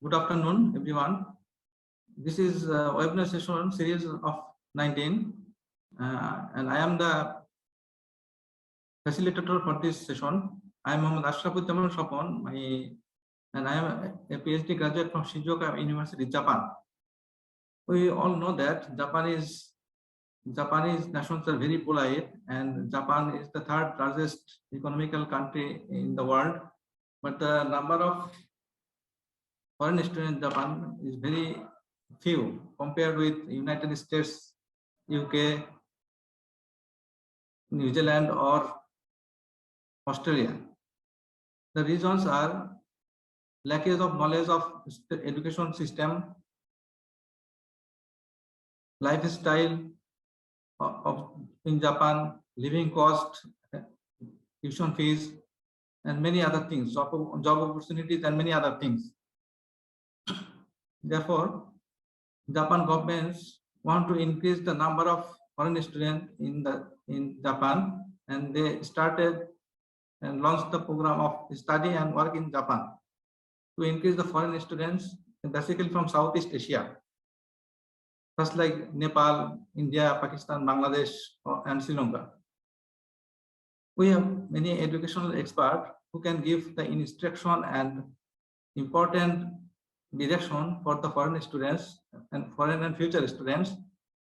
Good afternoon, everyone. This is a webinar session series of 19, and I am the facilitator for this session. I am Mohammad Ashrafudzaman Shapon, and I am a PhD graduate from Shizuoka University, Japan. We all know that Japanese nationals are very polite, and Japan is the third largest economical country in the world, but the number of foreign students in Japan is very few compared with United States, UK, New Zealand, or Australia. The reasons are lack of knowledge of education system, lifestyle in Japan, living cost, tuition fees, and many other things, job opportunities, and many other things. Therefore, Japan governments want to increase the number of foreign students in Japan, and they started and launched the program of study and work in Japan to increase the foreign students, basically from Southeast Asia, just like Nepal, India, Pakistan, Bangladesh, and Sri Lanka. We have many educational experts who can give the instruction and important direction for the foreign students and foreign and future students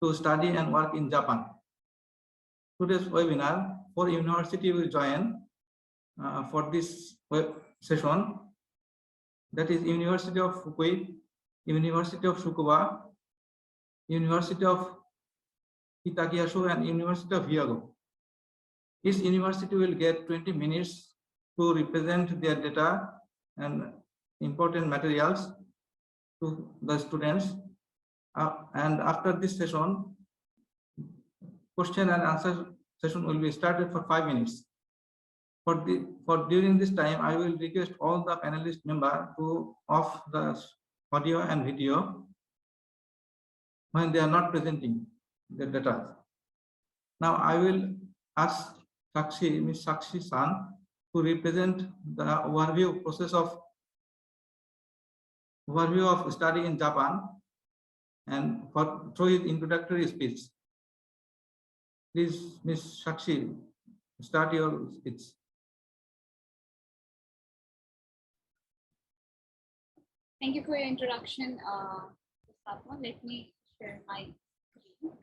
to study and work in Japan. Today's webinar, 4 universities will join for this session. That is University of Fukui, University of Tsukuba, University of Kitakyushu, and University of Hyogo. Each university will get 20 minutes to represent their data and important materials to the students. And after this session, question and answer session will be started for 5 minutes. During this time, I will request all the panelist members to off the audio and video when they are not presenting their data. Now I will ask Ms. Sakshi San to represent the overview of study in Japan and through his introductory speech. Please, Ms. Sakshi, start your speech. Thank you for your introduction, Mustafa. Let me share my screen.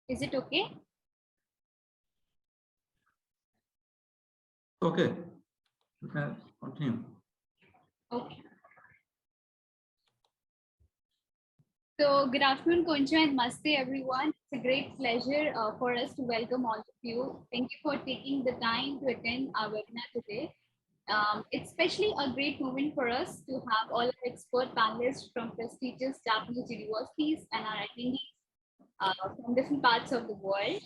Is it okay? Okay, you can continue. Okay. So good afternoon, Koncha and Namaste, everyone. It's a great pleasure for us to welcome all of you. Thank you for taking the time to attend our webinar today. It's especially a great moment for us to have all our expert panelists from prestigious Japanese universities and our attendees from different parts of the world.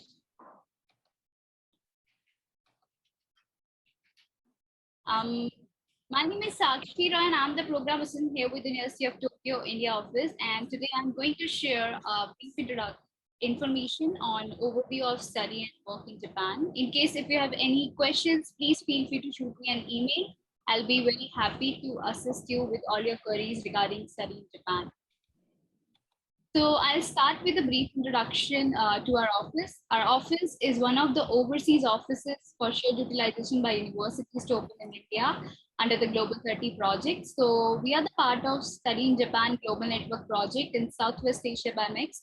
My name is Sakshi Roy, and I'm the program assistant here with the University of Tokyo, India office. And today I'm going to share a brief information on overview of study and work in Japan. In case if you have any questions, please feel free to shoot me an email. I'll be very happy to assist you with all your queries regarding study in Japan. So I'll start with a brief introduction to our office. Our office is one of the overseas offices for shared utilization by universities to open in India under the Global 30 project. So we are the part of Study in Japan Global Network project in Southwest Asia by MEX.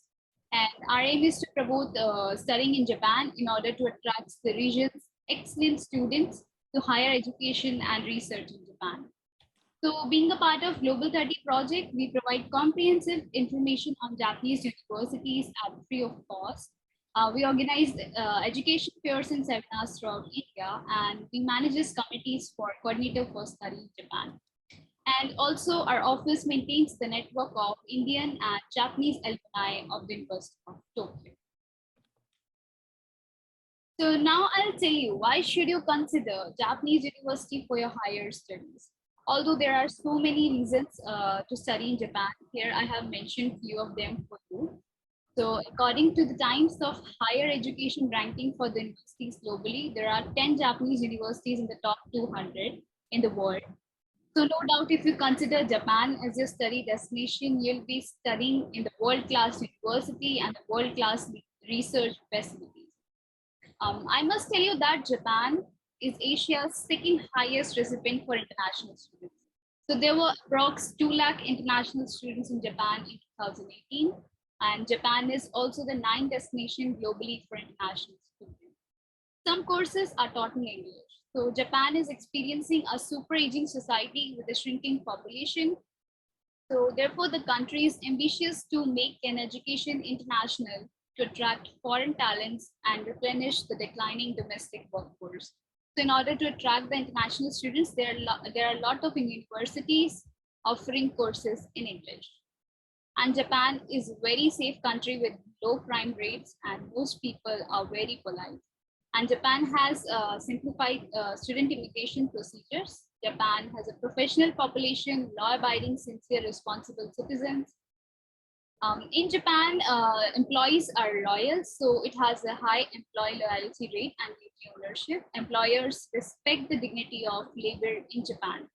And our aim is to promote studying in Japan in order to attract the region's excellent students to higher education and research in Japan. So being a part of Global 30 project, we provide comprehensive information on Japanese universities at free of cost. We organize education fairs and seminars throughout India, and we manage committees for coordinator for study in Japan. And also our office maintains the network of Indian and Japanese alumni of the University of Tokyo. So now I'll tell you, why should you consider Japanese university for your higher studies? Although there are so many reasons to study in Japan, here I have mentioned few of them for you. So according to the Times of Higher Education ranking for the universities globally, there are 10 Japanese universities in the top 200 in the world. So no doubt, if you consider Japan as your study destination, you'll be studying in the world-class university and the world-class research facilities. I must tell you that Japan is Asia's second highest recipient for international students. So there were approx 2 lakh international students in Japan in 2018, and Japan is also the 9th destination globally for international students. Some courses are taught in English. So Japan is experiencing a super aging society with a shrinking population. So therefore, the country is ambitious to make an education international to attract foreign talents and replenish the declining domestic workforce. So in order to attract the international students, there are a lot of universities offering courses in English. And Japan is a very safe country with low crime rates, and most people are very polite. And Japan has simplified student immigration procedures. Japan has a professional population, law-abiding, sincere, responsible citizens. In Japan, employees are loyal, so it has a high employee loyalty rate and duty ownership. Employers respect the dignity of labor in Japan.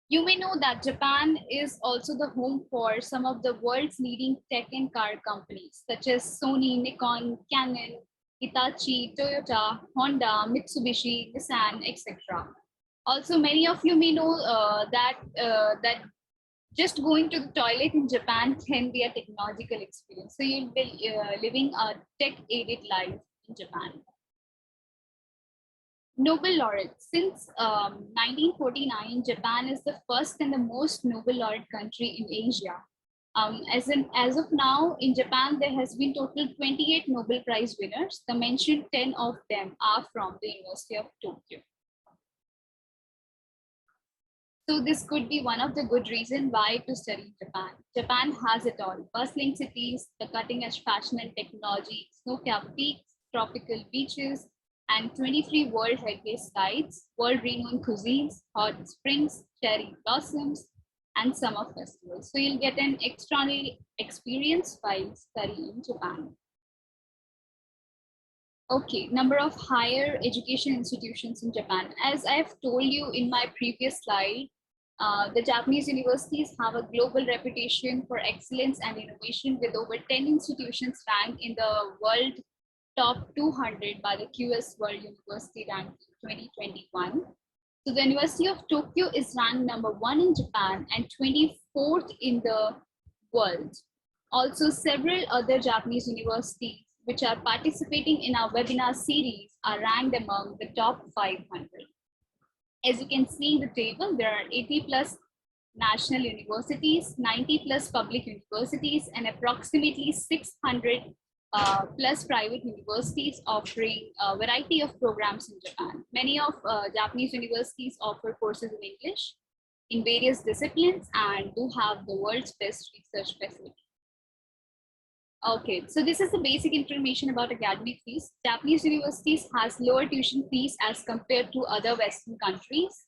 You may know that Japan is also the home for some of the world's leading tech and car companies, such as Sony, Nikon, Canon, Hitachi, Toyota, Honda, Mitsubishi, Nissan, etc. Also, many of you may know that just going to the toilet in Japan can be a technological experience. So you'll be living a tech-aided life in Japan. Nobel laureate. Since 1949, Japan is the first and the most Nobel laureate country in Asia. As of now, in Japan, there has been total 28 Nobel Prize winners. The mentioned 10 of them are from the University of Tokyo. So this could be one of the good reasons why to study Japan. Japan has it all: bustling cities, the cutting edge fashion and technology, snow-capped peaks, tropical beaches, and 23 World Heritage Sites, world-renowned cuisines, hot springs, cherry blossoms, and summer festivals. So you'll get an extraordinary experience while studying in Japan. Okay, number of higher education institutions in Japan. As I've told you in my previous slide, the Japanese universities have a global reputation for excellence and innovation, with over 10 institutions ranked in the world top 200 by the QS World University Ranking 2021. So the University of Tokyo is ranked number 1 in Japan and 24th in the world. Also, several other Japanese universities which are participating in our webinar series are ranked among the top 500. As you can see in the table, there are 80 plus national universities, 90 plus public universities, and approximately 600 plus private universities offering a variety of programs in Japan. Many of Japanese universities offer courses in English in various disciplines and do have the world's best research facilities. Okay, so this is the basic information about academic fees. Japanese universities has lower tuition fees as compared to other Western countries.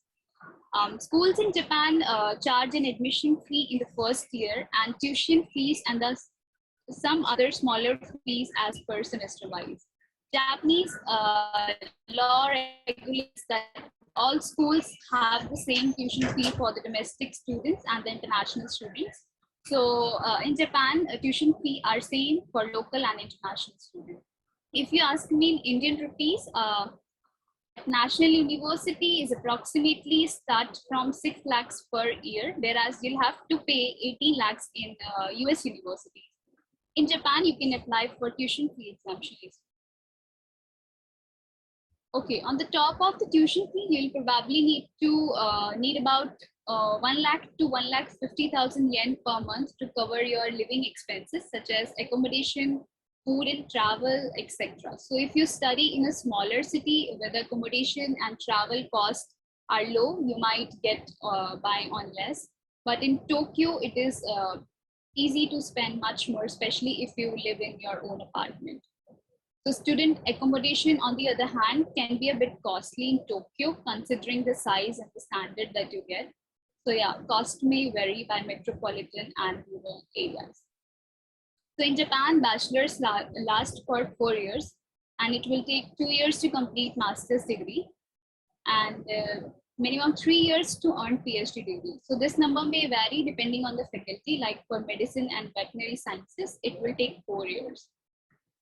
Schools in Japan charge an admission fee in the first year and tuition fees and thus some other smaller fees as per semester wise. Japanese law regulates that all schools have the same tuition fee for the domestic students and the international students. So in Japan, tuition fee are same for local and international students. If you ask me in Indian rupees, national university is approximately start from 6 lakhs per year, whereas you'll have to pay 18 lakhs in US universities. In Japan, you can apply for tuition fee exemptions. Okay, on the top of the tuition fee, you'll probably need about 1 lakh to 1,50,000 yen per month to cover your living expenses such as accommodation, food and travel, etc. So if you study in a smaller city where the accommodation and travel costs are low, you might get by on less. But in Tokyo, it is easy to spend much more, especially if you live in your own apartment. So student accommodation, on the other hand, can be a bit costly in Tokyo, considering the size and the standard that you get. So yeah, cost may vary by metropolitan and rural areas. So in Japan, bachelors last for 4 years, and it will take 2 years to complete master's degree, and minimum 3 years to earn PhD degree. So this number may vary depending on the faculty. Like for medicine and veterinary sciences, it will take 4 years.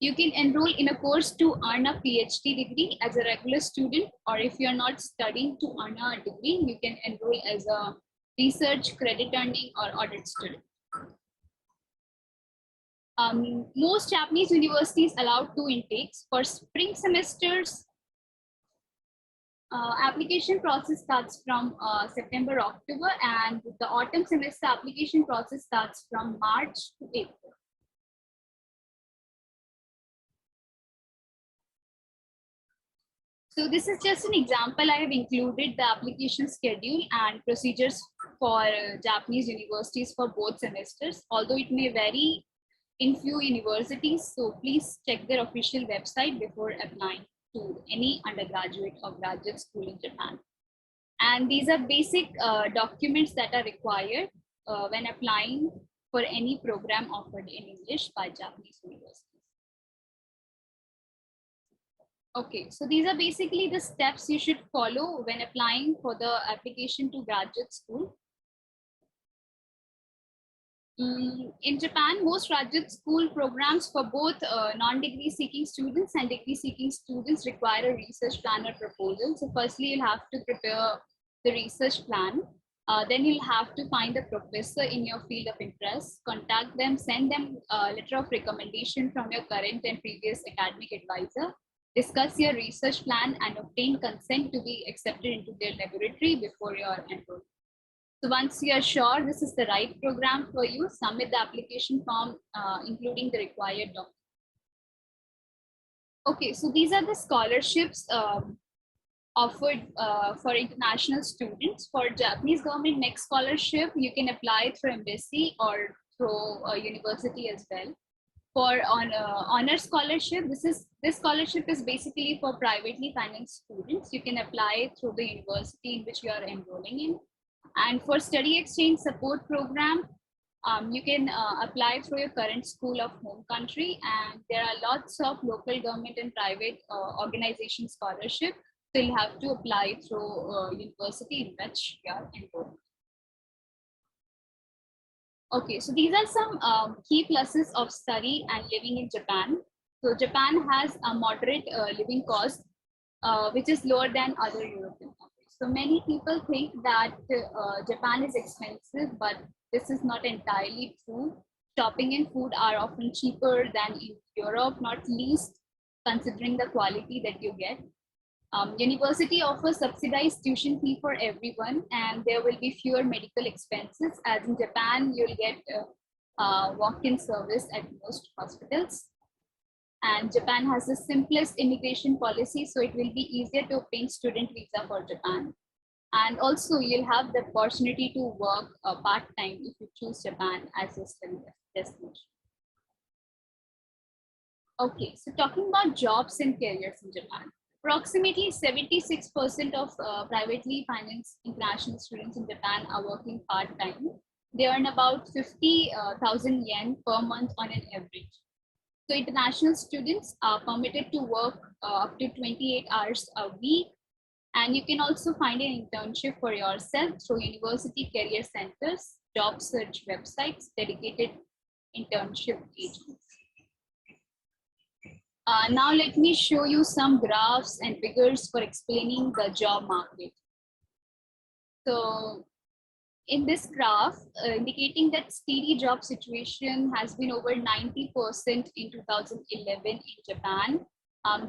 You can enroll in a course to earn a PhD degree as a regular student, or if you're not studying to earn a degree, you can enroll as a research, credit earning, or audit student. Most Japanese universities allow 2 intakes. For spring semesters, application process starts from September, October, and the autumn semester application process starts from March to April. So this is just an example. I have included the application schedule and procedures for Japanese universities for both semesters, although it may vary in few universities. So please check their official website before applying to any undergraduate or graduate school in Japan. And these are basic documents that are required when applying for any program offered in English by Japanese universities. Okay, so these are basically the steps you should follow when applying for the application to graduate school. In Japan, most graduate school programs for both non-degree seeking students and degree seeking students require a research plan or proposal. So firstly, you'll have to prepare the research plan. Then you'll have to find a professor in your field of interest, contact them, send them a letter of recommendation from your current and previous academic advisor, discuss your research plan, and obtain consent to be accepted into their laboratory before you are enrolled. So once you are sure this is the right program for you, submit the application form, including the required documents. Okay, so these are the scholarships offered for international students. For Japanese government next scholarship, you can apply through embassy or through a university as well. For honor scholarship, this scholarship is basically for privately financed students. You can apply through the university in which you are enrolling in. And for study exchange support program, you can apply through your current school of home country, and there are lots of local government and private organization scholarship. So you'll have to apply through university in which you are enrolled. Okay, so these are some key pluses of study and living in Japan. So Japan has a moderate living cost, which is lower than other European countries. So many people think that Japan is expensive, but this is not entirely true. Shopping and food are often cheaper than in Europe, not least considering the quality that you get. University offers subsidized tuition fee for everyone, and there will be fewer medical expenses. As in Japan, you'll get walk-in service at most hospitals. And Japan has the simplest immigration policy, so it will be easier to obtain student visa for Japan. And also, you'll have the opportunity to work part-time if you choose Japan as your study destination. Okay, so talking about jobs and careers in Japan. Approximately 76% of privately financed international students in Japan are working part-time. They earn about 50,000 yen per month on an average. So international students are permitted to work up to 28 hours a week. And you can also find an internship for yourself through university career centers, job search websites, dedicated internship agents. Now let me show you some graphs and figures for explaining the job market. So in this graph, indicating that steady job situation has been over 90% in 2011 in Japan.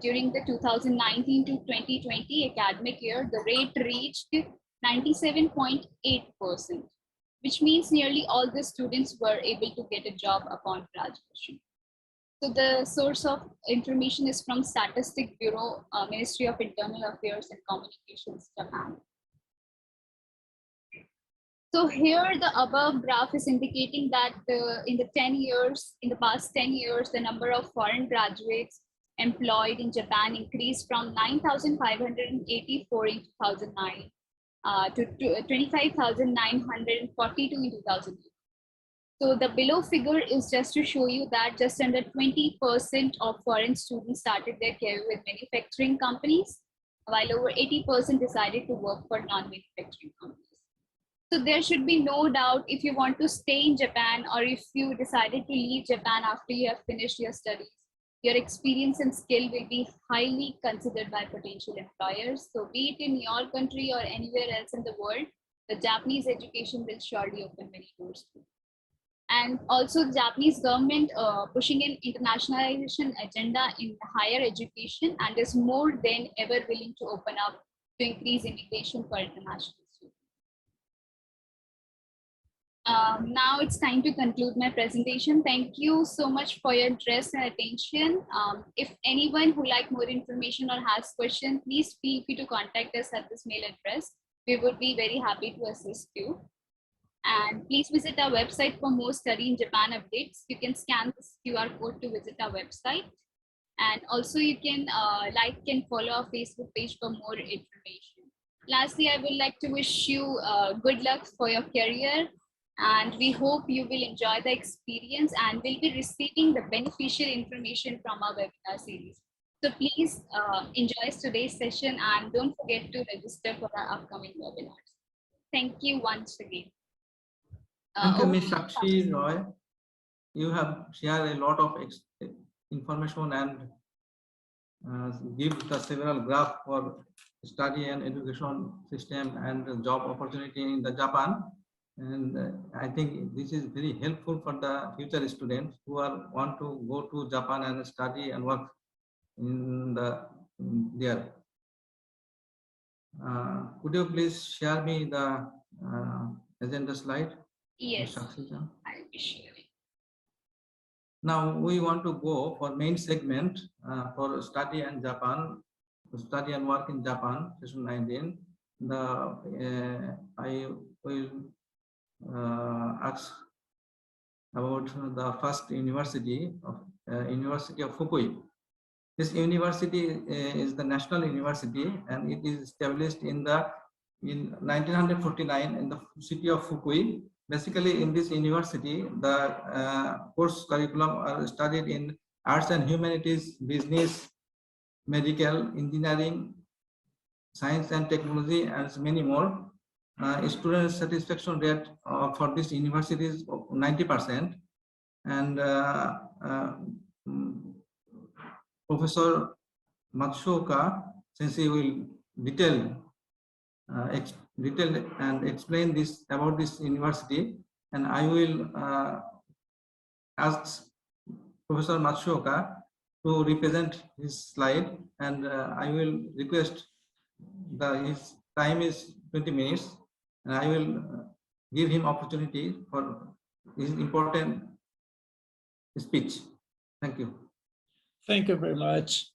During the 2019 to 2020 academic year, the rate reached 97.8%, which means nearly all the students were able to get a job upon graduation. So the source of information is from Statistics Bureau, Ministry of Internal Affairs and Communications, Japan. So here the above graph is indicating that in the past 10 years, the number of foreign graduates employed in Japan increased from 9,584 in 2009 to 25,942 in 2008. So the below figure is just to show you that just under 20% of foreign students started their career with manufacturing companies, while over 80% decided to work for non-manufacturing companies. So there should be no doubt, if you want to stay in Japan or if you decided to leave Japan after you have finished your studies, your experience and skill will be highly considered by potential employers. So be it in your country or anywhere else in the world, the Japanese education will surely open many doors to you. And also the Japanese government pushing an internationalization agenda in higher education and is more than ever willing to open up to increase immigration for international students. Now it's time to conclude my presentation. Thank you so much for your interest and attention. If anyone who like more information or has questions, please feel free to contact us at this mail address. We would be very happy to assist you. And please visit our website for more study in Japan updates. You can scan this QR code to visit our website. And also you can like and follow our Facebook page for more information. Lastly, I would like to wish you good luck for your career. And we hope you will enjoy the experience and will be receiving the beneficial information from our webinar series. So please enjoy today's session and don't forget to register for our upcoming webinars. Thank you once again. Thank you, Ms. Sakshi Roy. You have shared a lot of information and give the several graphs for study and education system and job opportunity in the Japan. And I think this is very helpful for the future students who want to go to Japan and study and work in there. Could you please share me the agenda slide? Yes, I'll be sharing. Now we want to go for main segment for study and Japan, study and work in Japan, session 19. I will ask about the first university of University of Fukui. This university is the national university, and it is established in 1949 in the city of Fukui. Basically, in this university, the course curriculum are studied in arts and humanities, business, medical, engineering, science and technology, and many more. Student satisfaction rate for this university is 90%, and Professor Matsuoka, since he will detail and explain this about this university, and I will ask Professor Matsuoka to represent his slide, and I will request his time is 20 minutes, and I will give him opportunity for his important speech. Thank you. Thank you very much.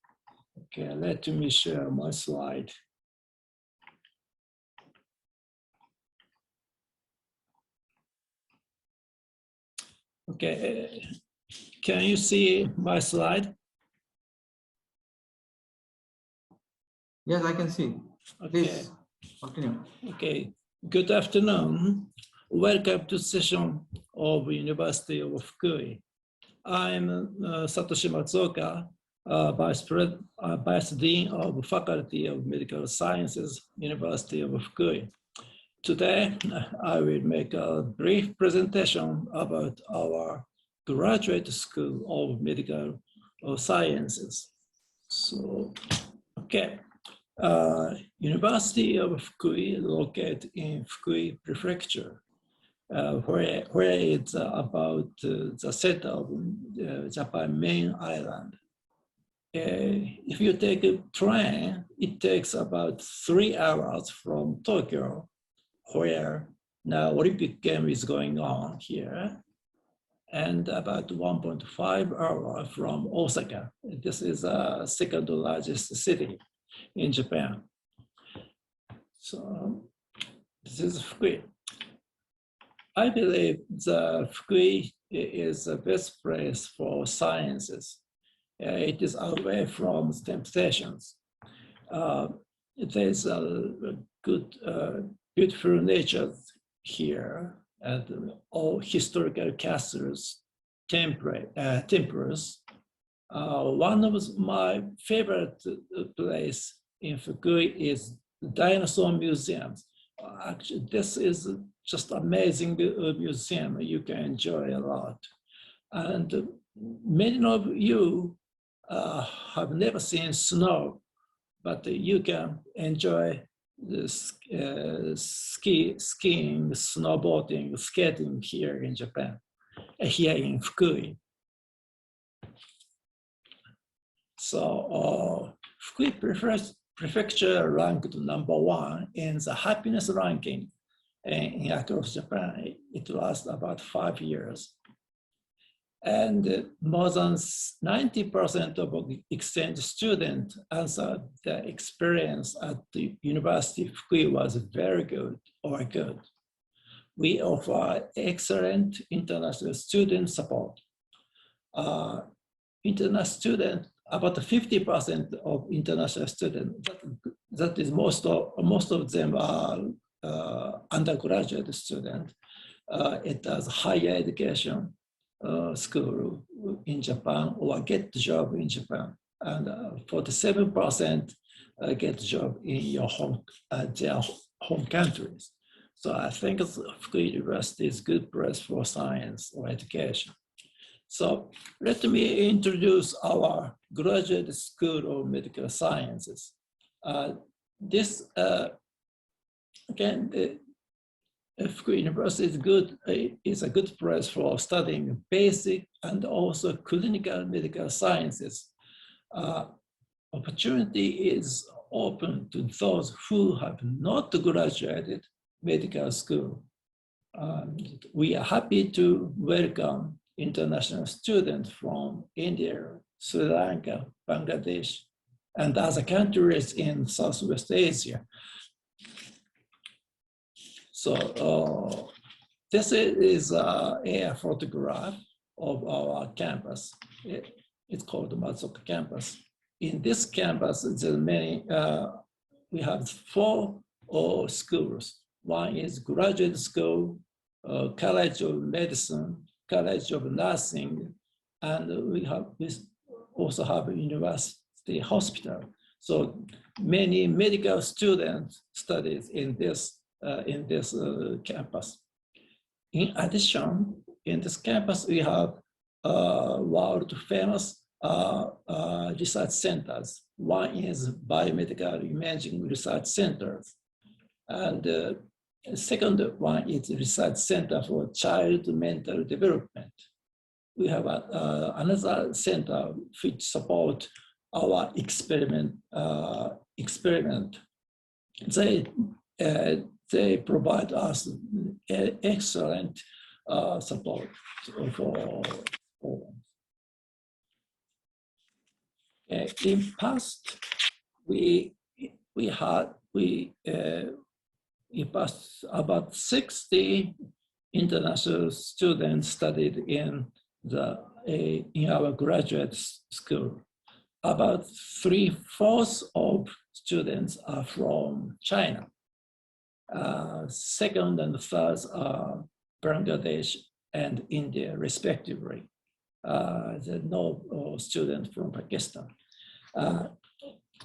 Okay, let me share my slide. Okay, can you see my slide? Yes, I can see. Okay. Please continue. Okay, good afternoon. Welcome to session of University of Fukui. I'm Satoshi Matsuoka, Vice Dean of Faculty of Medical Sciences, University of Fukui. Today, I will make a brief presentation about our Graduate School of Medical Sciences. So, okay. University of Fukui located in Fukui Prefecture, where it's about the center of Japan main island. If you take a train, it takes about 3 hours from Tokyo, where now Olympic game is going on here, and about 1.5 hours from Osaka. This is the second largest city in Japan. So this is Fukui. I believe the Fukui is the best place for sciences. It is away from STEM sessions. There's a good, beautiful nature here, and all historical castles, temples. One of my favorite place in Fukui is Dinosaur Museums. Actually, this is just amazing museum. You can enjoy a lot. And many of you have never seen snow, but you can enjoy the skiing, snowboarding, skating here in Japan, here in Fukui. So Fukui Prefecture ranked #1 in the happiness ranking across Japan. It lasts about 5 years. And more than 90% of exchange students answered the experience at the University of Fukui was very good or good. We offer excellent international student support. International students, about 50% of international students, that is most of them are undergraduate students. It has higher education school in Japan or get job in Japan, and 47% get job in your their home countries. So I think Fukui University is a good place for science or education. So let me introduce our Graduate School of Medical Sciences. This, again, Fukui University is a good place for studying basic and also clinical medical sciences. Opportunity is open to those who have not graduated medical school. We are happy to welcome international students from India, Sri Lanka, Bangladesh, and other countries in Southwest Asia. So this is a photograph of our campus. It's called the Matsuoka campus. In this campus, there are many, we have 4 schools. One is graduate school, College of Medicine, College of Nursing, and we also have a university hospital. So many medical students studies in this campus. In addition, in this campus, we have world famous research centers. One is Biomedical Imaging Research Centers. And the second one is Research Center for Child Mental Development. We have another center which support our experiment. They provide us excellent support for programs. In past, in past about 60 international students studied in our graduate school. About 3/4 of students are from China. Second and third are Bangladesh and India, respectively. There are no students from Pakistan.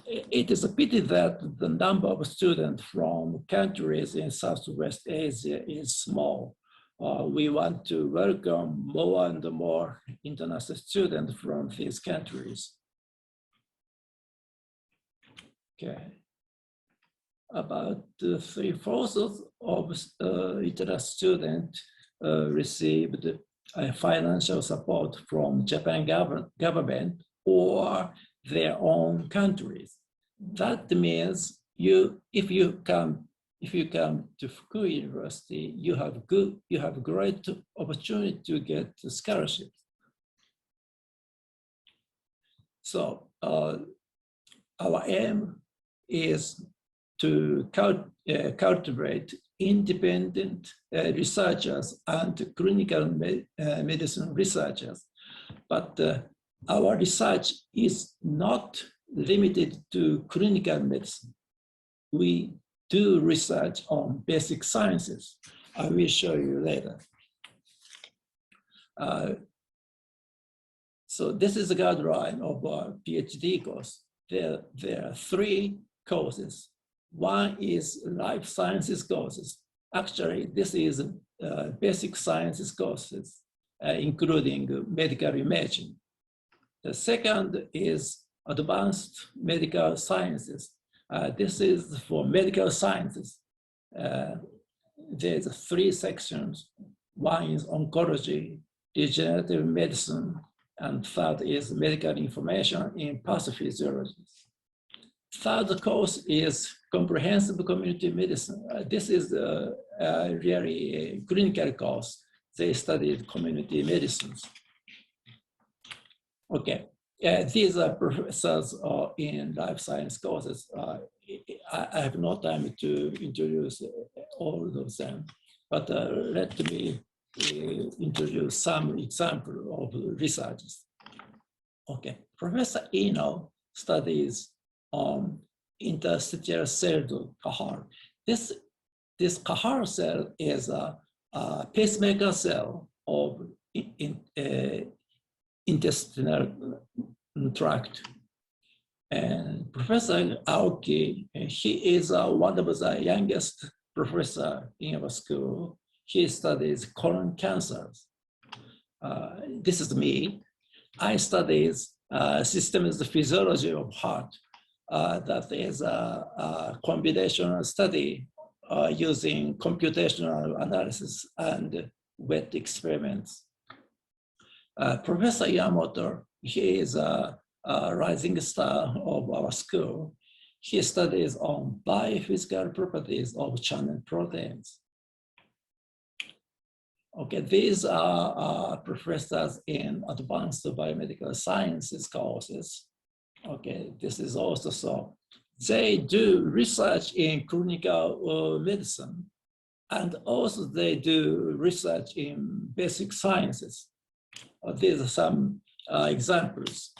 It is a pity that the number of students from countries in Southwest Asia is small. We want to welcome more and more international students from these countries. Okay. About 3/4 of international students received financial support from Japan government or their own countries. That means if you come to Fukui University, you have great opportunity to get scholarships. So our aim is to cultivate independent researchers and clinical medicine researchers. But our research is not limited to clinical medicine. We do research on basic sciences. I will show you later. So this is a guideline of our PhD course. There are 3 courses. One is life sciences courses. Actually, this is basic sciences courses, including medical imaging. The second is advanced medical sciences. This is for medical sciences. There's 3 sections. One is oncology, regenerative medicine, and third is medical information in pathophysiology. Third course is comprehensive community medicine. This is really a clinical course. They studied community medicines. Okay, these are professors in life science courses. I have no time to introduce all of them, but let me introduce some example of researches. Okay, Professor Eno studies on interstitial cell Cahar. This Cahar cell is a pacemaker cell of intestinal tract. And Professor Aoki, he is one of the youngest professor in our school. He studies colon cancers. This is me. I studies systems physiology of heart. That is a combinational study using computational analysis and wet experiments. Professor Yamamoto, he is a rising star of our school. He studies on biophysical properties of channel proteins. Okay, these are professors in advanced biomedical sciences courses. Okay, this is also so. They do research in clinical medicine, and also they do research in basic sciences. These are some examples.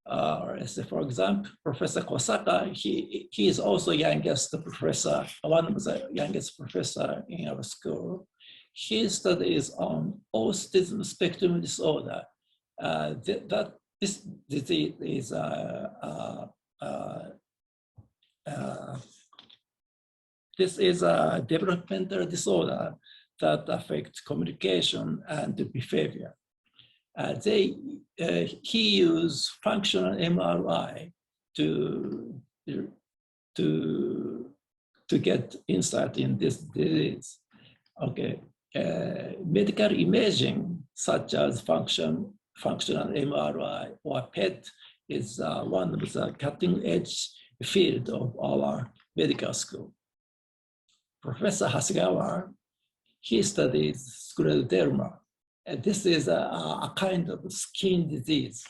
For example, Professor Kosaka, he is also youngest professor, one of the youngest professor in our school. He studies on autism spectrum disorder. This disease is this is a developmental disorder that affects communication and behavior. He used functional MRI to get insight in this disease. Okay, medical imaging such as functional MRI or PET is one of the cutting-edge field of our medical school. Professor Hasegawa, he studies scleroderma. And this is a kind of skin disease.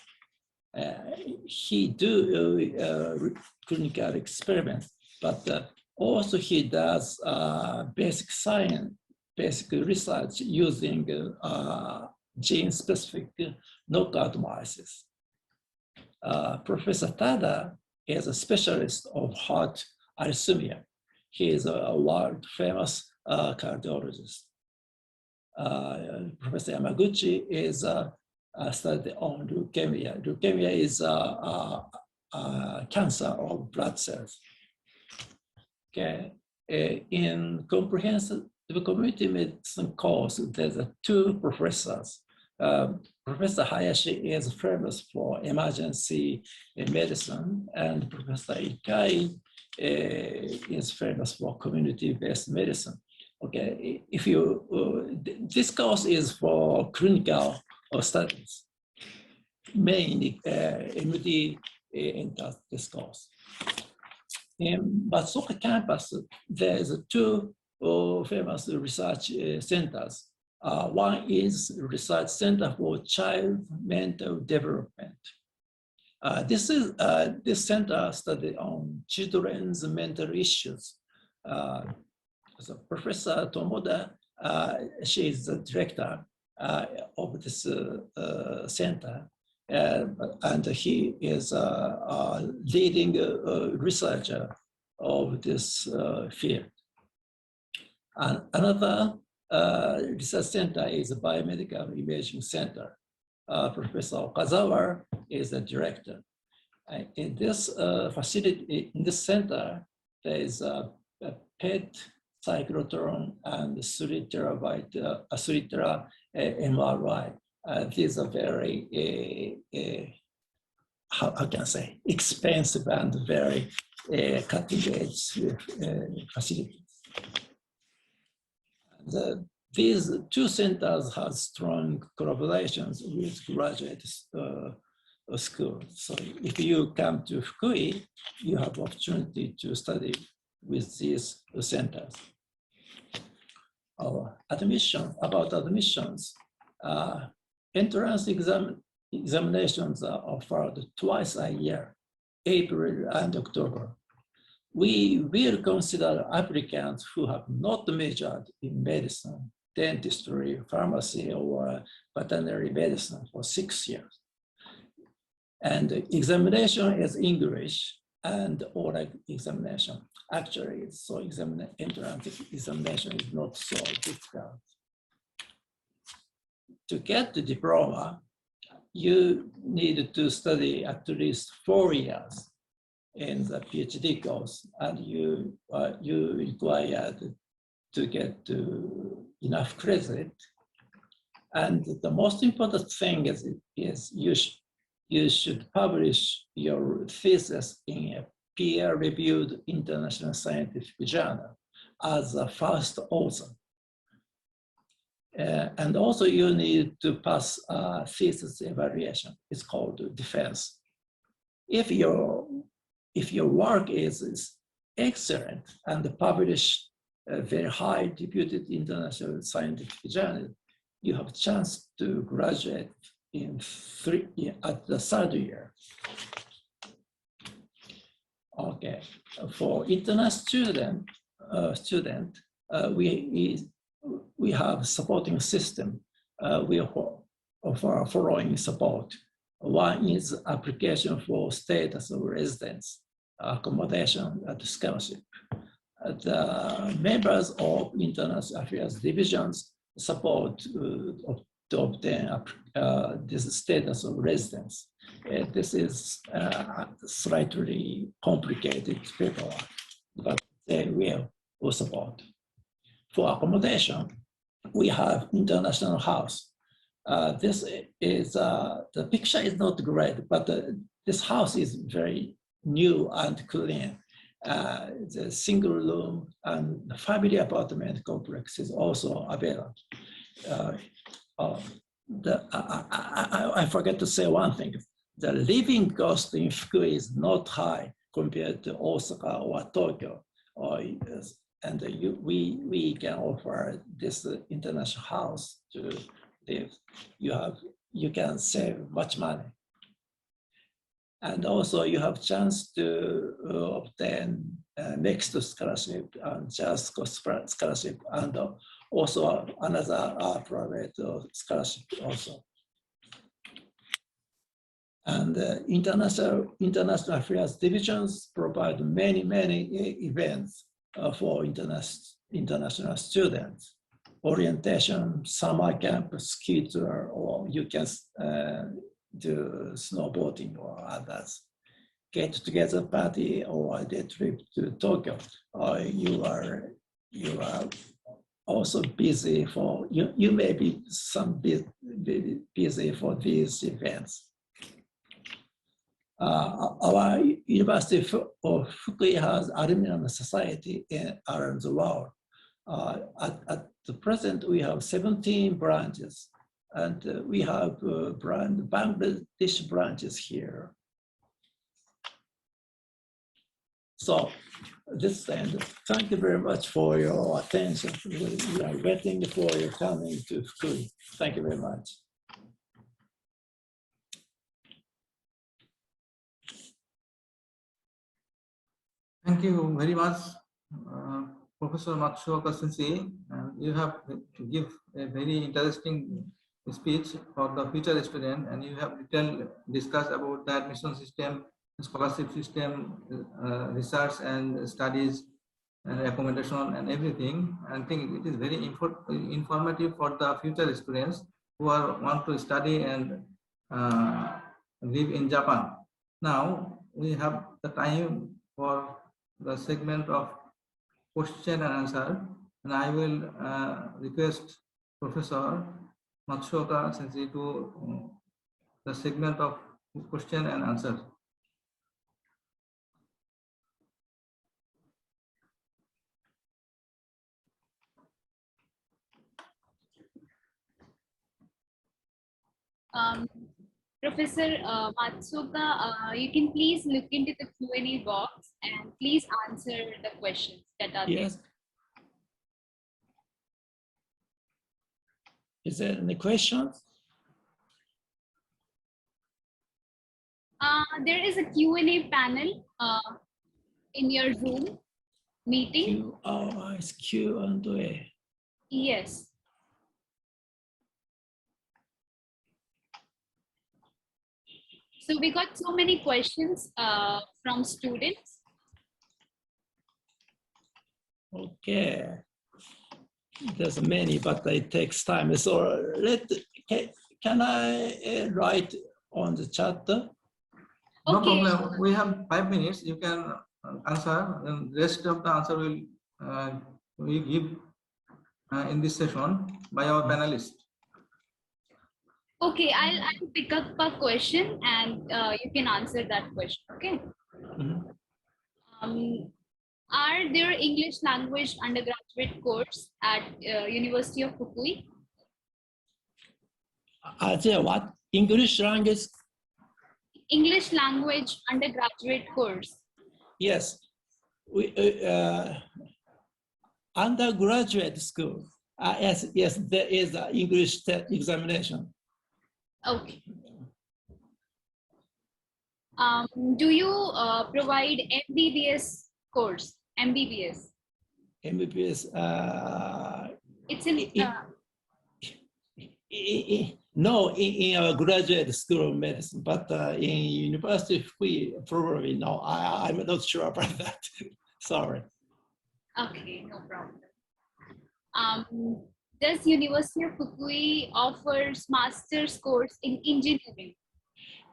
He do clinical experiments, but also he does basic science, basic research using gene-specific knockout mice. Professor Tada is a specialist of heart arrhythmia. He is a world-famous cardiologist. Professor Yamaguchi is a study on leukemia. Leukemia is a cancer of blood cells. Okay, in comprehensive community medicine course, there's 2 professors. Professor Hayashi is famous for emergency medicine, and Professor Ikai is famous for community-based medicine. Okay, if you, this course is for clinical studies. Mainly MD enters this course. In Matsuoka campus, there's 2 famous research centers. One is Research Center for Child Mental Development. This center studies on children's mental issues. So Professor Tomoda, she is the director of this center. and he is a leading researcher of this field. And another research center is the Biomedical Imaging Center. Professor Okazawa is the director. In this facility, in this center, there is a PET cyclotron and 3 terabyte, 3 tera MRI. These are very, how can I say, expensive and very cutting edge facilities. These two centers have strong collaborations with graduate schools. So if you come to Fukui, you have opportunity to study with these centers. About admissions, entrance examinations are offered twice a year, April and October. We will consider applicants who have not majored in medicine, dentistry, pharmacy, or veterinary medicine for 6 years. And examination is English and oral examination. Actually, so entrance examination is not so difficult. To get the diploma, you need to study at least 4 years in the PhD course, and you required to get enough credit. And the most important thing is you should publish your thesis in a peer-reviewed international scientific journal as a first author. And also you need to pass a thesis evaluation. It's called defense. If your work is excellent and published a very high reputed international scientific journal, you have a chance to graduate at the 3rd year. Okay, for international student, we have supporting system. We offer following support. One is application for status of residence, accommodation, and scholarship. The members of International Affairs divisions support to obtain this status of residence. This is slightly complicated paperwork, but they will support. For accommodation, we have international house. This is, the picture is not great, but this house is very new and clean. The single room and the family apartment complex is also available. I forgot to say one thing. The living cost in Fukui is not high compared to Osaka or Tokyo. And we can offer this international house to live. You can save much money. And also you have chance to obtain next scholarship and just scholarship, and also another private scholarship also. And international affairs divisions provide many events for international students. Orientation, summer camp, ski tour, or you can do snowboarding or others. Get together party or a day trip to Tokyo. You are also busy for, you may be busy for these events. Our University of Fukui has alumni society around the world. At the present, we have 17 branches, and we have Bangladesh branches here. So this end, thank you very much for your attention. We are waiting for your coming to Fukui. Thank you very much. Thank you very much, Professor Matsuoka Sensei. You have to give a very interesting speech for the future student, and you have detailed discussed about the admission system, scholarship system, research and studies, and accommodation and everything. I think it is very informative for the future students who want to study and live in Japan. Now we have the time for the segment of question and answer, and I will request Professor Matsuoka Sensei to the segment of question and answer. Professor Matsuoka, you can please look into the Q&A box and please answer the questions that are Yes. Is there any questions? there. There is a Q&A panel in your Zoom meeting. It's Q&A. Yes. So we got so many questions from students. Okay. There's many, but it takes time. So can I write on the chat? No Okay. problem. We have 5 minutes. You can answer, and rest of the answer will we give in this session by our panelists. Okay, I'll pick up a question and you can answer that question. Okay. Mm-hmm. Are there English language undergraduate course at University of Fukui? Are there what? English language? English language undergraduate course. Yes. We undergraduate school. Yes, there is an English examination. Okay. Do you provide MBBS course? MBBS. MBBS. It's in. No, in our graduate school of medicine, but in University of Fukui, probably no. I'm not sure about that. Sorry. Okay, no problem. Does University of Fukui offers master's course in engineering?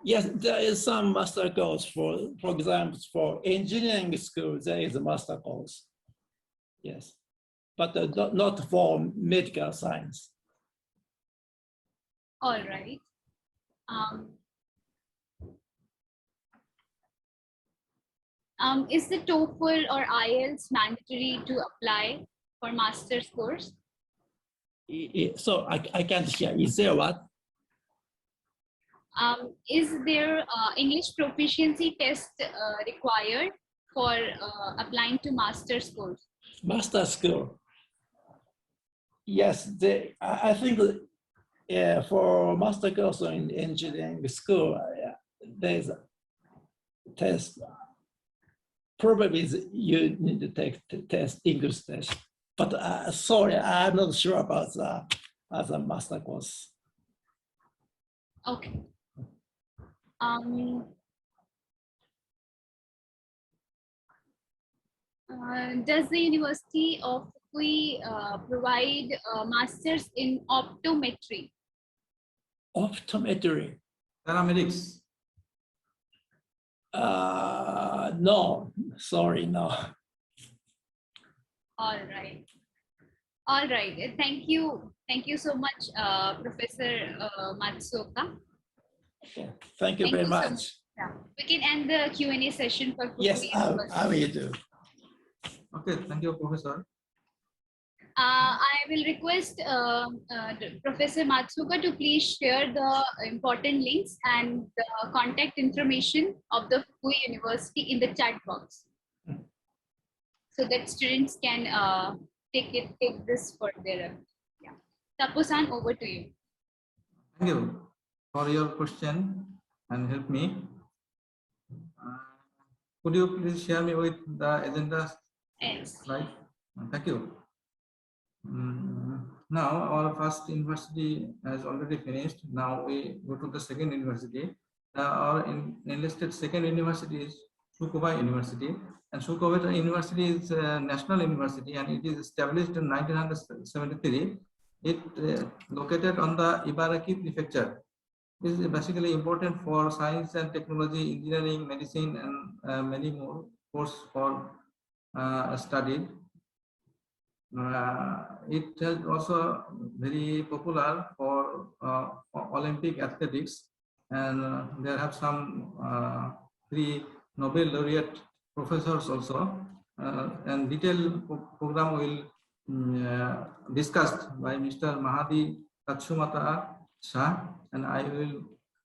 Yes, there is some master course for example, for engineering school, there is a master course. Yes, but not for medical science. All right. Is the TOEFL or IELTS mandatory to apply for master's course? So I can't hear. Is there what? Is there English proficiency test required for applying to master's course? Master school. Yes, I think for master course in engineering school, there's a test. Probably you need to take the test, English test. But sorry, I'm not sure about the master course. Okay. Does the University of Fukui provide masters in optometry? Optometry? Paramedics. No, sorry, no. All right. All right. Thank you. Thank you so much, Professor Matsuoka. Okay. Thank you very much. So much. Yeah. We can end the Q&A session for Fukui. Yes, I will do. Okay, thank you, Professor. I will request Professor Matsuoka to please share the important links and the contact information of the Fukui University in the chat box, so that students can take this for their. Yeah. Tapo-san, over to you. Thank you for your question and help me. Could you please share me with the agenda? Yes. Right. Thank you. now our first university has already finished. Now we go to the second university. Our enlisted second university is Sukuba University, and Sukuba University is a national university, and it is established in 1973. It located on the Ibaraki prefecture. This is basically important for science and technology, engineering, medicine, and many more courses for studied. It is also very popular for Olympic athletics, and there have some 3 Nobel laureate professors also, and detailed program will discussed by Mr. Mahadi Tatsumata Shah, and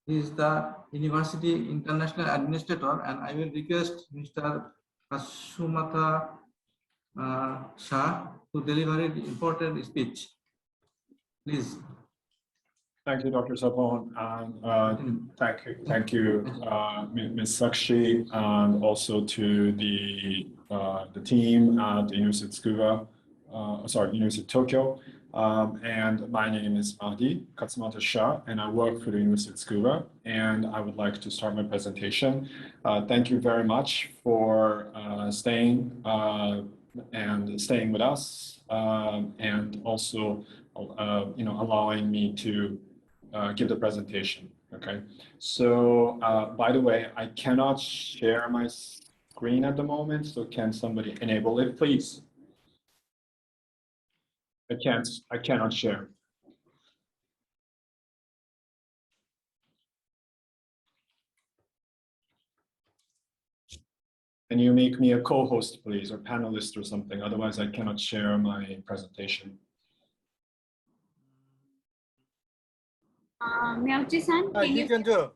he is the university international administrator, and I will request Mr. Tatsumata Shah to deliver an important speech. Please. Thank you, Dr. Sapon. Thank you, Ms. Sakshi, and also to the team at the University of Tsukuba, University of Tokyo. And my name is Mahdi Katsumata Shah, and I work for the University of Tsukuba. And I would like to start my presentation. Thank you very much for staying with us, and also allowing me to give the presentation. Okay, so by the way, I cannot share my screen at the moment, so can somebody enable it, please? I cannot share. Can you make me a co-host, please, or panelist or something? Otherwise, I cannot share my presentation. Miyauchi-san, You can do.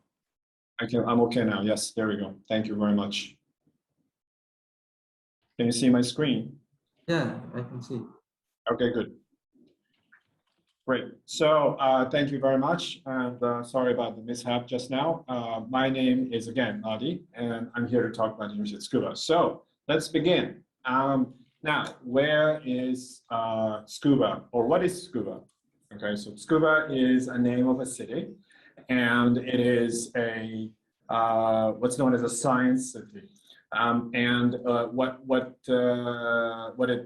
I'm okay now. Yes, there we go. Thank you very much. Can you see my screen? Yeah, I can see. Okay, good. Great. So thank you very much. And sorry about the mishap just now. My name is, again, Adi, and I'm here to talk about the University of Tsukuba. So let's begin. Now, where is Tsukuba, or what is Tsukuba? Okay, so Tsukuba is a name of a city, and it is a what's known as a science city.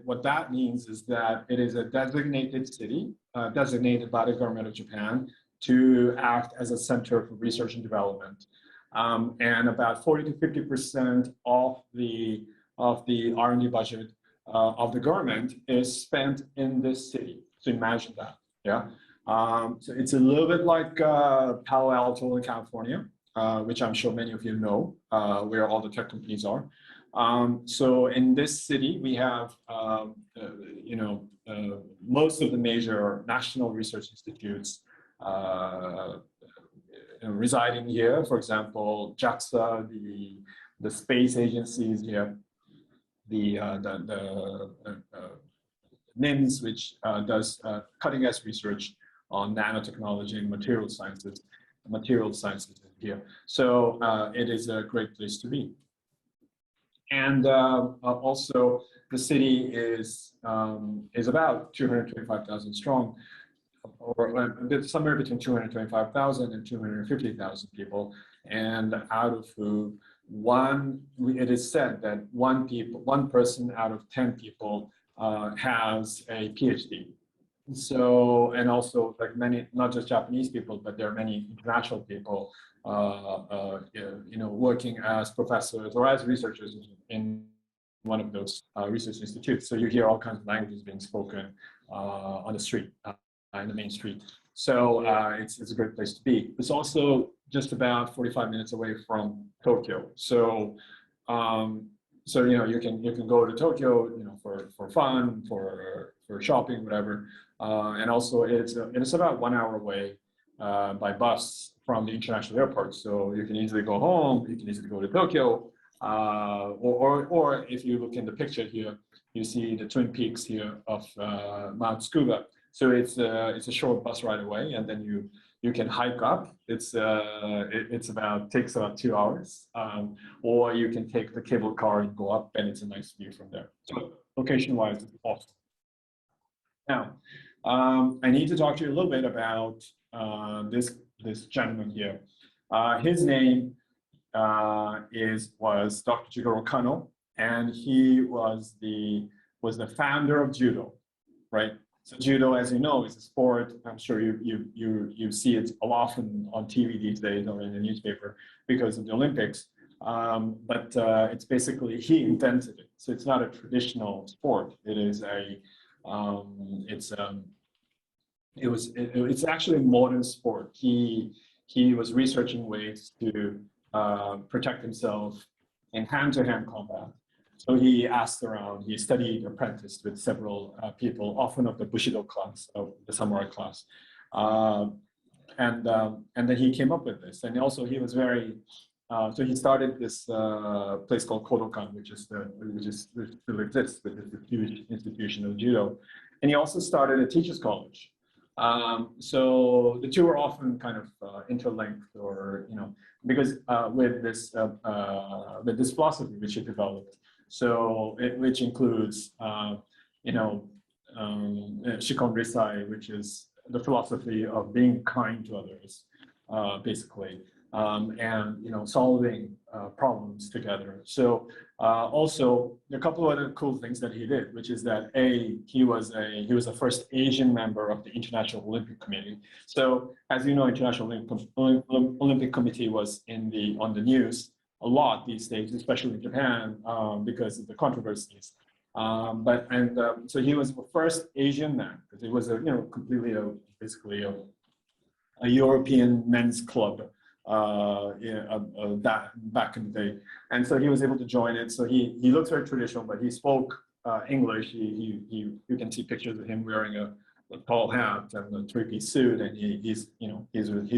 What that means is that it is a designated city, designated by the government of Japan to act as a center for research and development. And about 40 to 50% of the R&D budget of the government is spent in this city. So imagine that. Yeah, so it's a little bit like Palo Alto in California, which I'm sure many of you know, where all the tech companies are. So in this city, we have, most of the major national research institutes residing here. For example, JAXA, the space agencies here, the NIMS, which does cutting-edge research on nanotechnology and material sciences here. So it is a great place to be. And also, the city is about 225,000 strong, or somewhere between 225,000 and 250,000 people. And out of whom it is said that one person out of 10 people has a PhD. So, and also like many, not just Japanese people, but there are many international people, working as professors or as researchers in one of those research institutes. So you hear all kinds of languages being spoken on the street, in the main street. So it's a great place to be. It's also just about 45 minutes away from Tokyo. So you can go to Tokyo, for fun, for shopping, whatever. And also it's about 1 hour away by bus from the international airport. So you can easily go home, you can easily go to Tokyo, or if you look in the picture here, you see the Twin Peaks here of Mount Tsukuba. So it's a short bus ride away, and then you can hike up. Takes about 2 hours, or you can take the cable car and go up, and it's a nice view from there. So location-wise, it's awesome. Now, I need to talk to you a little bit about this gentleman here. His name was Dr. Jigoro Kano, and he was the founder of Judo, right? So Judo, as you know, is a sport. I'm sure you see it often on TV these days or in the newspaper because of the Olympics. But it's basically, he invented it. So it's not a traditional sport. It is it's actually a modern sport. He was researching ways to protect himself in hand-to-hand combat. So he asked around, he studied, apprenticed with several people, often of the Bushido class, of the samurai class. And then he came up with this. And also he was very, so he started this place called Kodokan, which still exists, with this huge institution of judo. And he also started a teacher's college. So the two are often kind of interlinked, or because with this philosophy which he developed, so which includes Shikon Risai, which is the philosophy of being kind to others, basically, and solving problems together. So also a couple of other cool things that he did, which is that he was the first Asian member of the International Olympic Committee. So as you know, International Olympic Committee was on the news a lot these days, especially in Japan, because of the controversies. So he was the first Asian man, because it was basically a European men's club back in the day, and so he was able to join it. So he looks very traditional, but he spoke English. You can see pictures of him wearing a tall hat and a three-piece suit, and he's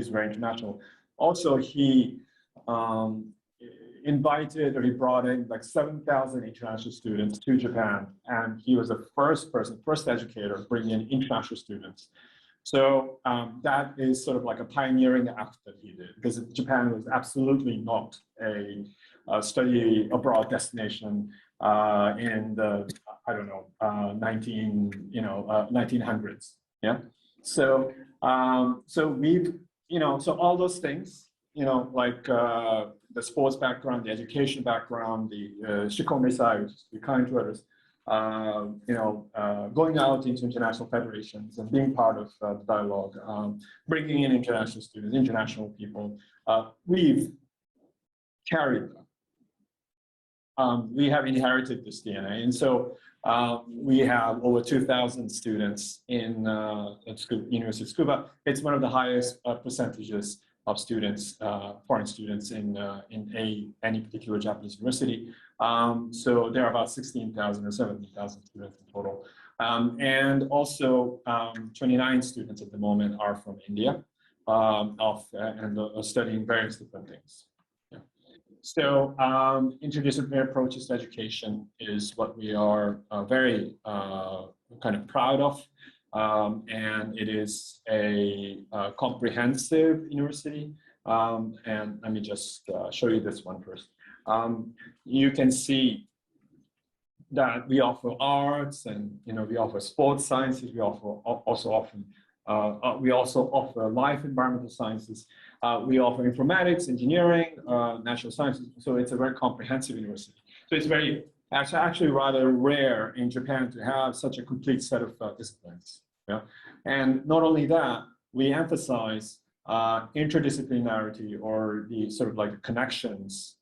very international. Also, he he brought in like 7,000 international students to Japan, and he was the first educator bringing in international students. So that is sort of like a pioneering act that he did, because Japan was absolutely not a study abroad destination in the 1900s. Yeah. So so all those things, like the sports background, the education background, the Shikon Risai, which is to be kind to others, going out into international federations and being part of the dialogue, bringing in international students, international people, we've carried them. We have inherited this DNA, and so we have over 2,000 students in University of Tsukuba. It's one of the highest percentages of students, foreign students in any particular Japanese university. So there are about 16,000 or 17,000 students in total. And also 29 students at the moment are from India and are studying various different things. Yeah. So interdisciplinary approaches to education is what we are very kind of proud of. And it is a comprehensive university. And let me just show you this one first. You can see that we offer arts, and we offer sports sciences. We also offer life environmental sciences. We offer informatics, engineering, natural sciences. So it's a very comprehensive university. So it's actually rather rare in Japan to have such a complete set of disciplines. Yeah, and not only that, we emphasize interdisciplinarity, or the sort of like connections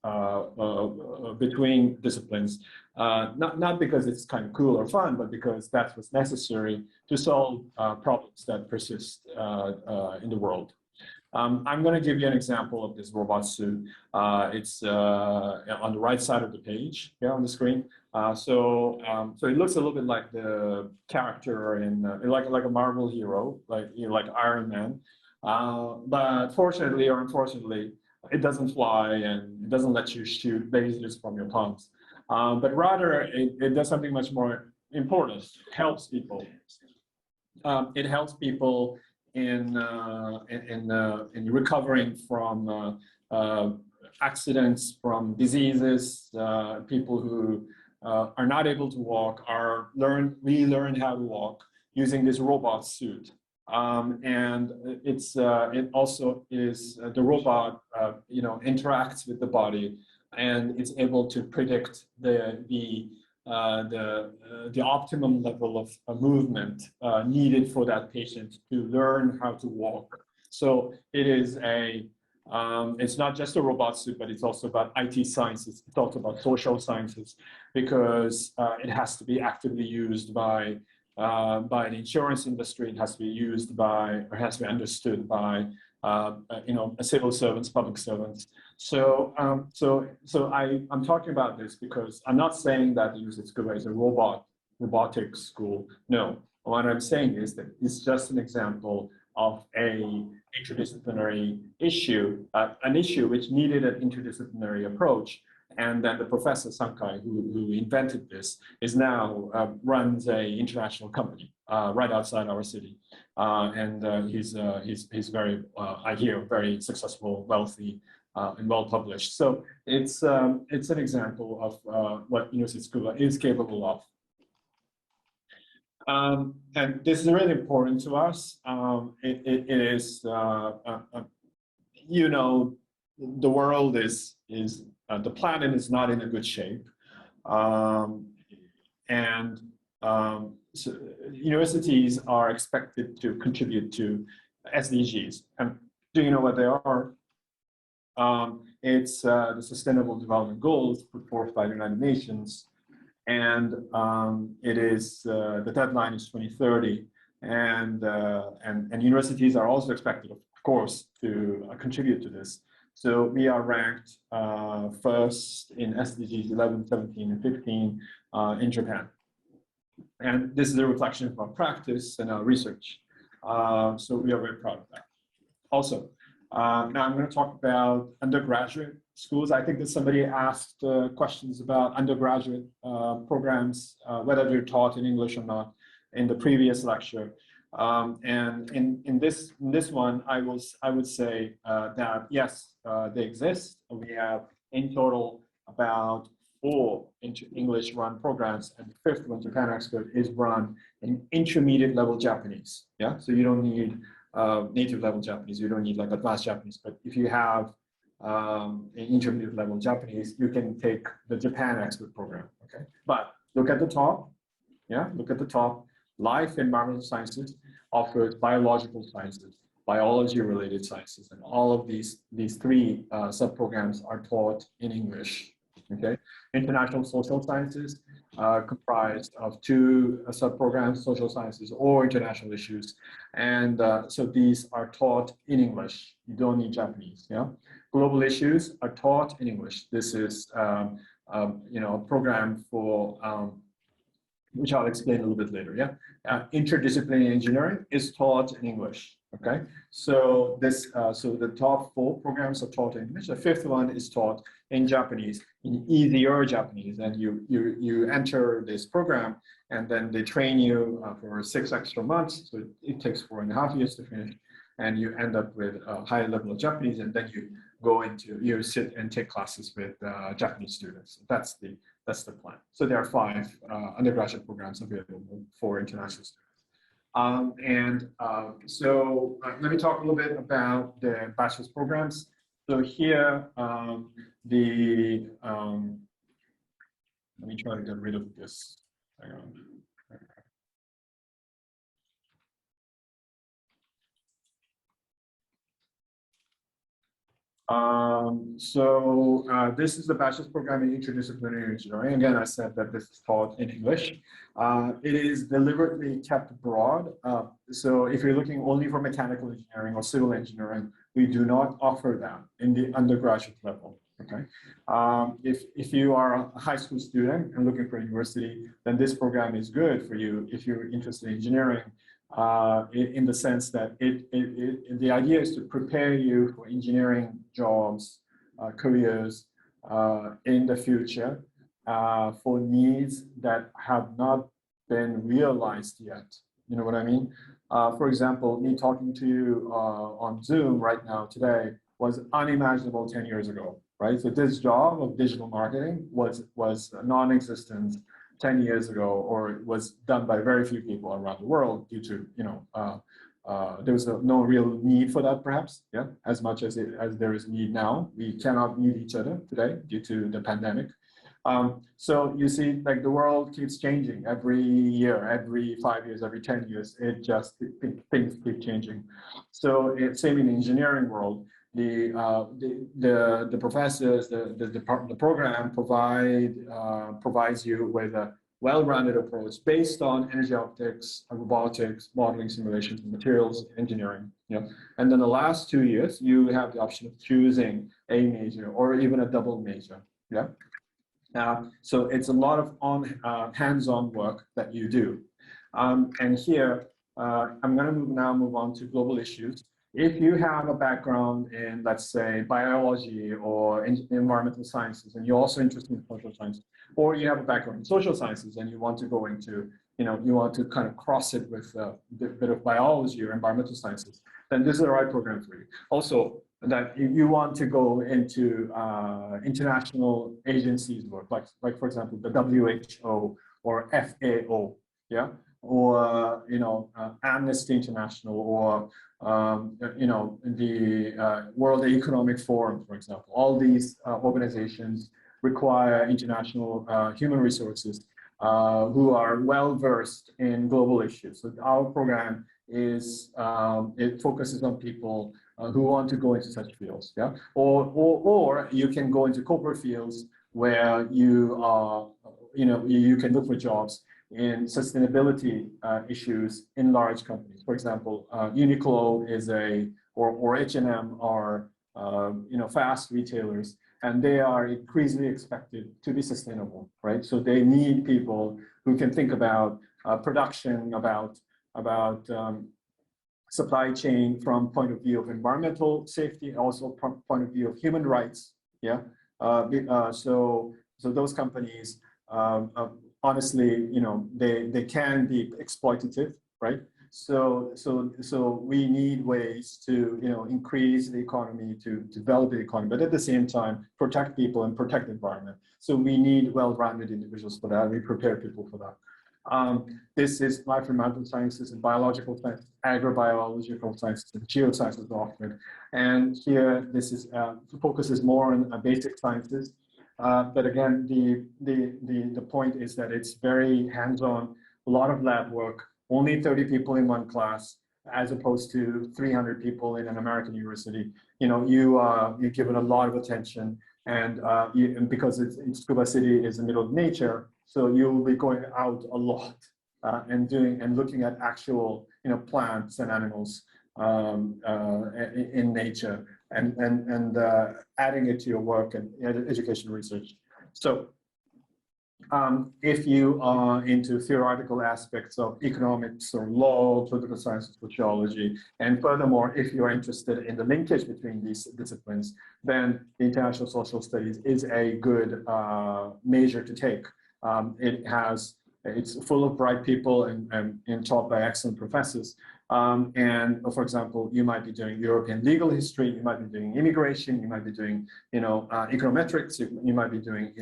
between disciplines, not because it's kind of cool or fun, but because that's what's necessary to solve problems that persist in the world. I'm going to give you an example of this robot suit. It's on the right side of the page here on the screen. So it looks a little bit like the character in like a Marvel hero, like Iron Man. But fortunately or unfortunately, it doesn't fly, and it doesn't let you shoot lasers from your palms. But rather, it does something much more important. It helps people. It helps people in recovering from accidents, from diseases. People who are not able to walk relearn how to walk, using this robot suit. And it also is the robot interacts with the body, and it's able to predict the optimum level of movement needed for that patient to learn how to walk. So it is it's not just a robot suit, but it's also about IT sciences. It's also about social sciences, because it has to be actively used by the insurance industry. It has to be used by, or has to be understood by, civil servants, public servants. So, I'm talking about this because I'm not saying that the UC school is a robotics school. No, what I'm saying is that it's just an example of a interdisciplinary issue, an issue which needed an interdisciplinary approach. And then the professor Sankai, who invented this, is now runs a international company right outside our city, and he's very, I hear, very successful, wealthy, and well published. So it's an example of what University School is capable of. And this is really important to us. It is, the world is the planet is not in a good shape, so universities are expected to contribute to SDGs. And do you know what they are? It's the Sustainable Development Goals put forth by the United Nations, and it is the deadline is 2030, and universities are also expected, of course, to contribute to this. So we are ranked first in SDGs 11, 17, and 15 in Japan. And this is a reflection of our practice and our research. So we are very proud of that. Also, now I'm going to talk about undergraduate schools. I think that somebody asked questions about undergraduate programs, whether they're taught in English or not, in the previous lecture. And in this one, I would say that yes, they exist. We have in total about 4 English run programs, and the 5th one, Japan Expert, is run in intermediate level Japanese. Yeah, so you don't need native level Japanese. You don't need like advanced Japanese. But if you have an intermediate level Japanese, you can take the Japan Expert program. Okay, but look at the top. Yeah, look at the top. Life and environmental sciences offers biological sciences, biology-related sciences, and all of these 3 sub-programs are taught in English. Okay, international social sciences comprised of 2 sub-programs, social sciences or international issues, and so these are taught in English. You don't need Japanese. Yeah, global issues are taught in English. This is a program for which I'll explain a little bit later. Yeah, interdisciplinary engineering is taught in English. Okay, so this so the top 4 programs are taught in English. The 5th one is taught in Japanese, in easier Japanese, and you enter this program, and then they train you for 6 extra months. So it takes 4.5 years to finish, and you end up with a higher level of Japanese, and then you sit and take classes with Japanese students. That's the plan. So there are 5 undergraduate programs available for international students. So let me talk a little bit about the bachelor's programs. So here, let me try to get rid of this. Hang on. This is the bachelor's program in interdisciplinary engineering. Again, I said that this is taught in English. It is deliberately kept broad. So if you're looking only for mechanical engineering or civil engineering, we do not offer that in the undergraduate level. Okay. If you are a high school student and looking for a university, then this program is good for you if you're interested in engineering. In the sense that the idea is to prepare you for engineering jobs, careers in the future for needs that have not been realized yet. You know what I mean? For example, me talking to you on Zoom right now today was unimaginable 10 years ago, right? So this job of digital marketing was non-existent 10 years ago, or it was done by very few people around the world due to, there was no real need for that, perhaps, yeah, as much as there is need now. We cannot meet each other today due to the pandemic. So you see, like, the world keeps changing every year, every 5 years, every 10 years. Things keep changing. So same in the engineering world. The professors, the program provides you with a well-rounded approach based on energy optics, robotics, modeling, simulations, and materials engineering. And then the last 2 years, you have the option of choosing a major or even a double major. Yeah. So it's a lot of hands-on work that you do. And here, I'm going to move on to global issues. If you have a background in, let's say, biology or environmental sciences, and you're also interested in social sciences, or you have a background in social sciences and you want to go into, you want to kind of cross it with a bit of biology or environmental sciences, then this is the right program for you. Also, that you want to go into international agencies work, like for example, the WHO or FAO, yeah, or Amnesty International, or the World Economic Forum, for example. All these organizations require international human resources who are well versed in global issues. So our program is it focuses on people who want to go into such fields, yeah, or you can go into corporate fields where you are, you can look for jobs in sustainability issues in large companies. For example, Uniqlo is or H&M are fast retailers, and they are increasingly expected to be sustainable, right? So they need people who can think about production, about supply chain from point of view of environmental safety, also from point of view of human rights. Yeah. So those companies, honestly, they can be exploitative, right? So we need ways to increase the economy, to develop the economy, but at the same time protect people and protect the environment. So we need well-rounded individuals for that. We prepare people for that. This is life and environmental sciences and biological sciences, agrobiological sciences, and geosciences offered. And here, this is focuses more on basic sciences. But again, the point is that it's very hands-on, a lot of lab work, only 30 people in one class, as opposed to 300 people in an American university. You're given a lot of attention, and because Tsukuba City is the middle of nature, so you will be going out a lot and looking at actual plants and animals in nature, and adding it to your work and education research. So if you are into theoretical aspects of economics or law, political science, sociology, and furthermore, if you are interested in the linkage between these disciplines, then the international social studies is a good major to take. It's full of bright people and taught by excellent professors. And for example, you might be doing European legal history, you might be doing immigration, you might be doing, econometrics, you might be doing,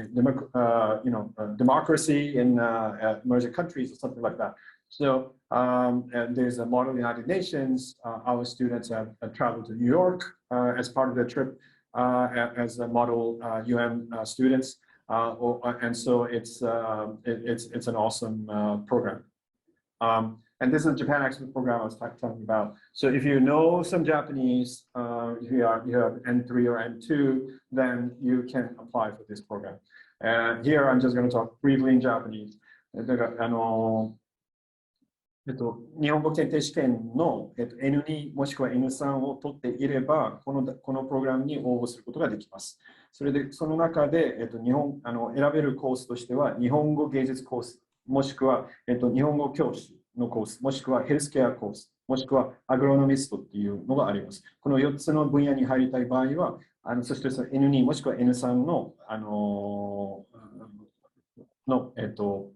democracy in emerging countries or something like that. So there's a model United Nations. Our students have traveled to New York as part of their trip as a model UN students. And so it's an awesome program. And this is a Japan Expert program I was talking about. So if you know some Japanese, if you have N3 or N2, then you can apply for this program. And here I'm just going to talk briefly in Japanese. 日本語検定試験の、N2 もしくは N3 を取っていれば、このプログラムに応募することができます。それで、その中で、選べるコースとしては、日本語芸術コース、もしくは、日本語教師のコース、もしくはヘルスケアコース、もしくはアグロノミストっていうのがあります。この4つの分野に入りたい場合は、そしてその N2 もしくは N3 の、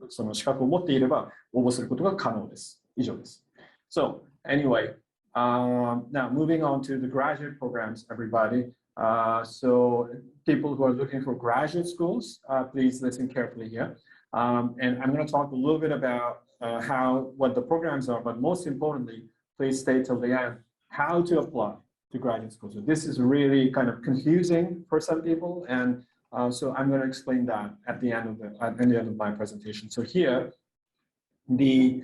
その資格を持っていれば応募することが可能です。以上です。So anyway, now moving on to the graduate programs, everybody. So people who are looking for graduate schools, please listen carefully here. And I'm going to talk a little bit about what the programs are, but most importantly, please stay till the end, how to apply to graduate school. So this is really kind of confusing for some people, and so I'm going to explain that at the end of my presentation. So here, the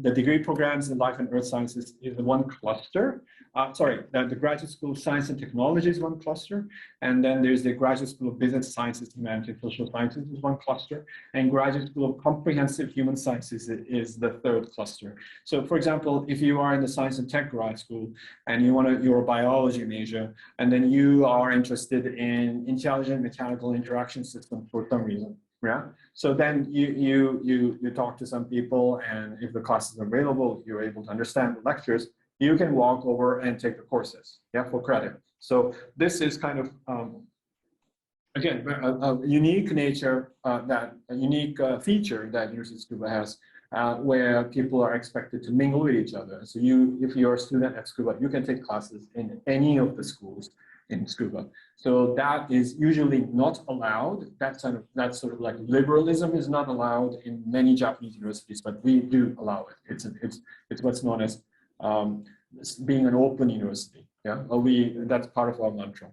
degree programs in life and earth sciences is one cluster. The graduate school of science and technology is one cluster, and then there's the graduate school of business sciences, humanities, social sciences is one cluster, and graduate school of comprehensive human sciences is the third cluster. So, for example, if you are in the science and tech grad school and you're a biology major, and then you are interested in intelligent mechanical interaction systems for some reason. Yeah. So then you talk to some people, and if the class is available, you're able to understand the lectures. You can walk over and take the courses, yeah, for credit. So this is kind of again a unique nature, a unique feature that University of Tsukuba has, where people are expected to mingle with each other. So if you're a student at Tsukuba, you can take classes in any of the schools in Tsukuba. So that is usually not allowed. That sort of like liberalism is not allowed in many Japanese universities, but we do allow it. It's what's known as being an open university. Yeah, that's part of our mantra.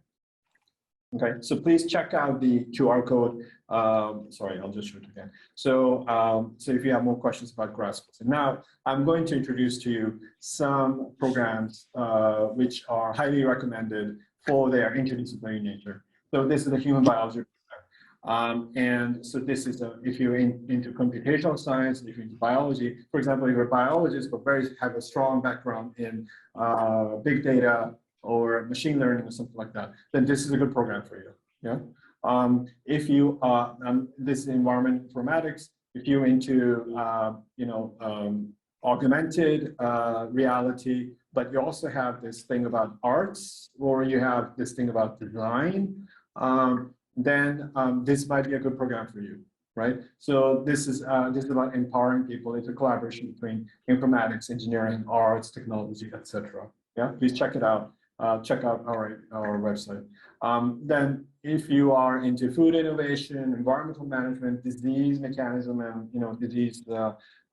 Okay, so please check out the QR code. Sorry, I'll just show it again. So, so if you have more questions about grad schools. And now I'm going to introduce to you some programs which are highly recommended for their interdisciplinary nature. So this is the human biology program. And so this is if you're into computational science, if you're into biology, for example, if you're a biologist but have a strong background in big data or machine learning or something like that, then this is a good program for you. Yeah. If you this is environment informatics. If you're into augmented reality, but you also have this thing about arts, or you have this thing about design, then this might be a good program for you, right? So this is about empowering people. It's a collaboration between informatics, engineering, arts, technology, etc. Yeah, please check it out. Check out our website. Then if you are into food innovation, environmental management, disease mechanism, and disease,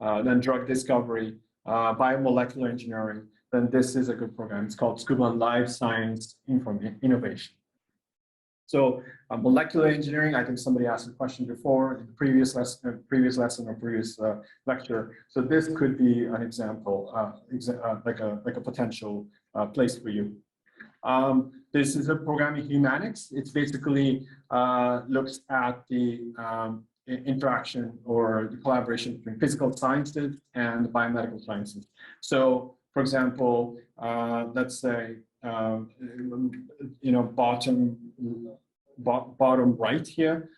then drug discovery, biomolecular engineering, then this is a good program. It's called Tsukuba Life Science Innovation. So molecular engineering, I think somebody asked a question before in the previous lesson or previous lecture. So this could be an example, like a potential place for you. This is a program in humanics. It's basically looks at the interaction or the collaboration between physical sciences and biomedical sciences. So, for example, let's say bottom right here,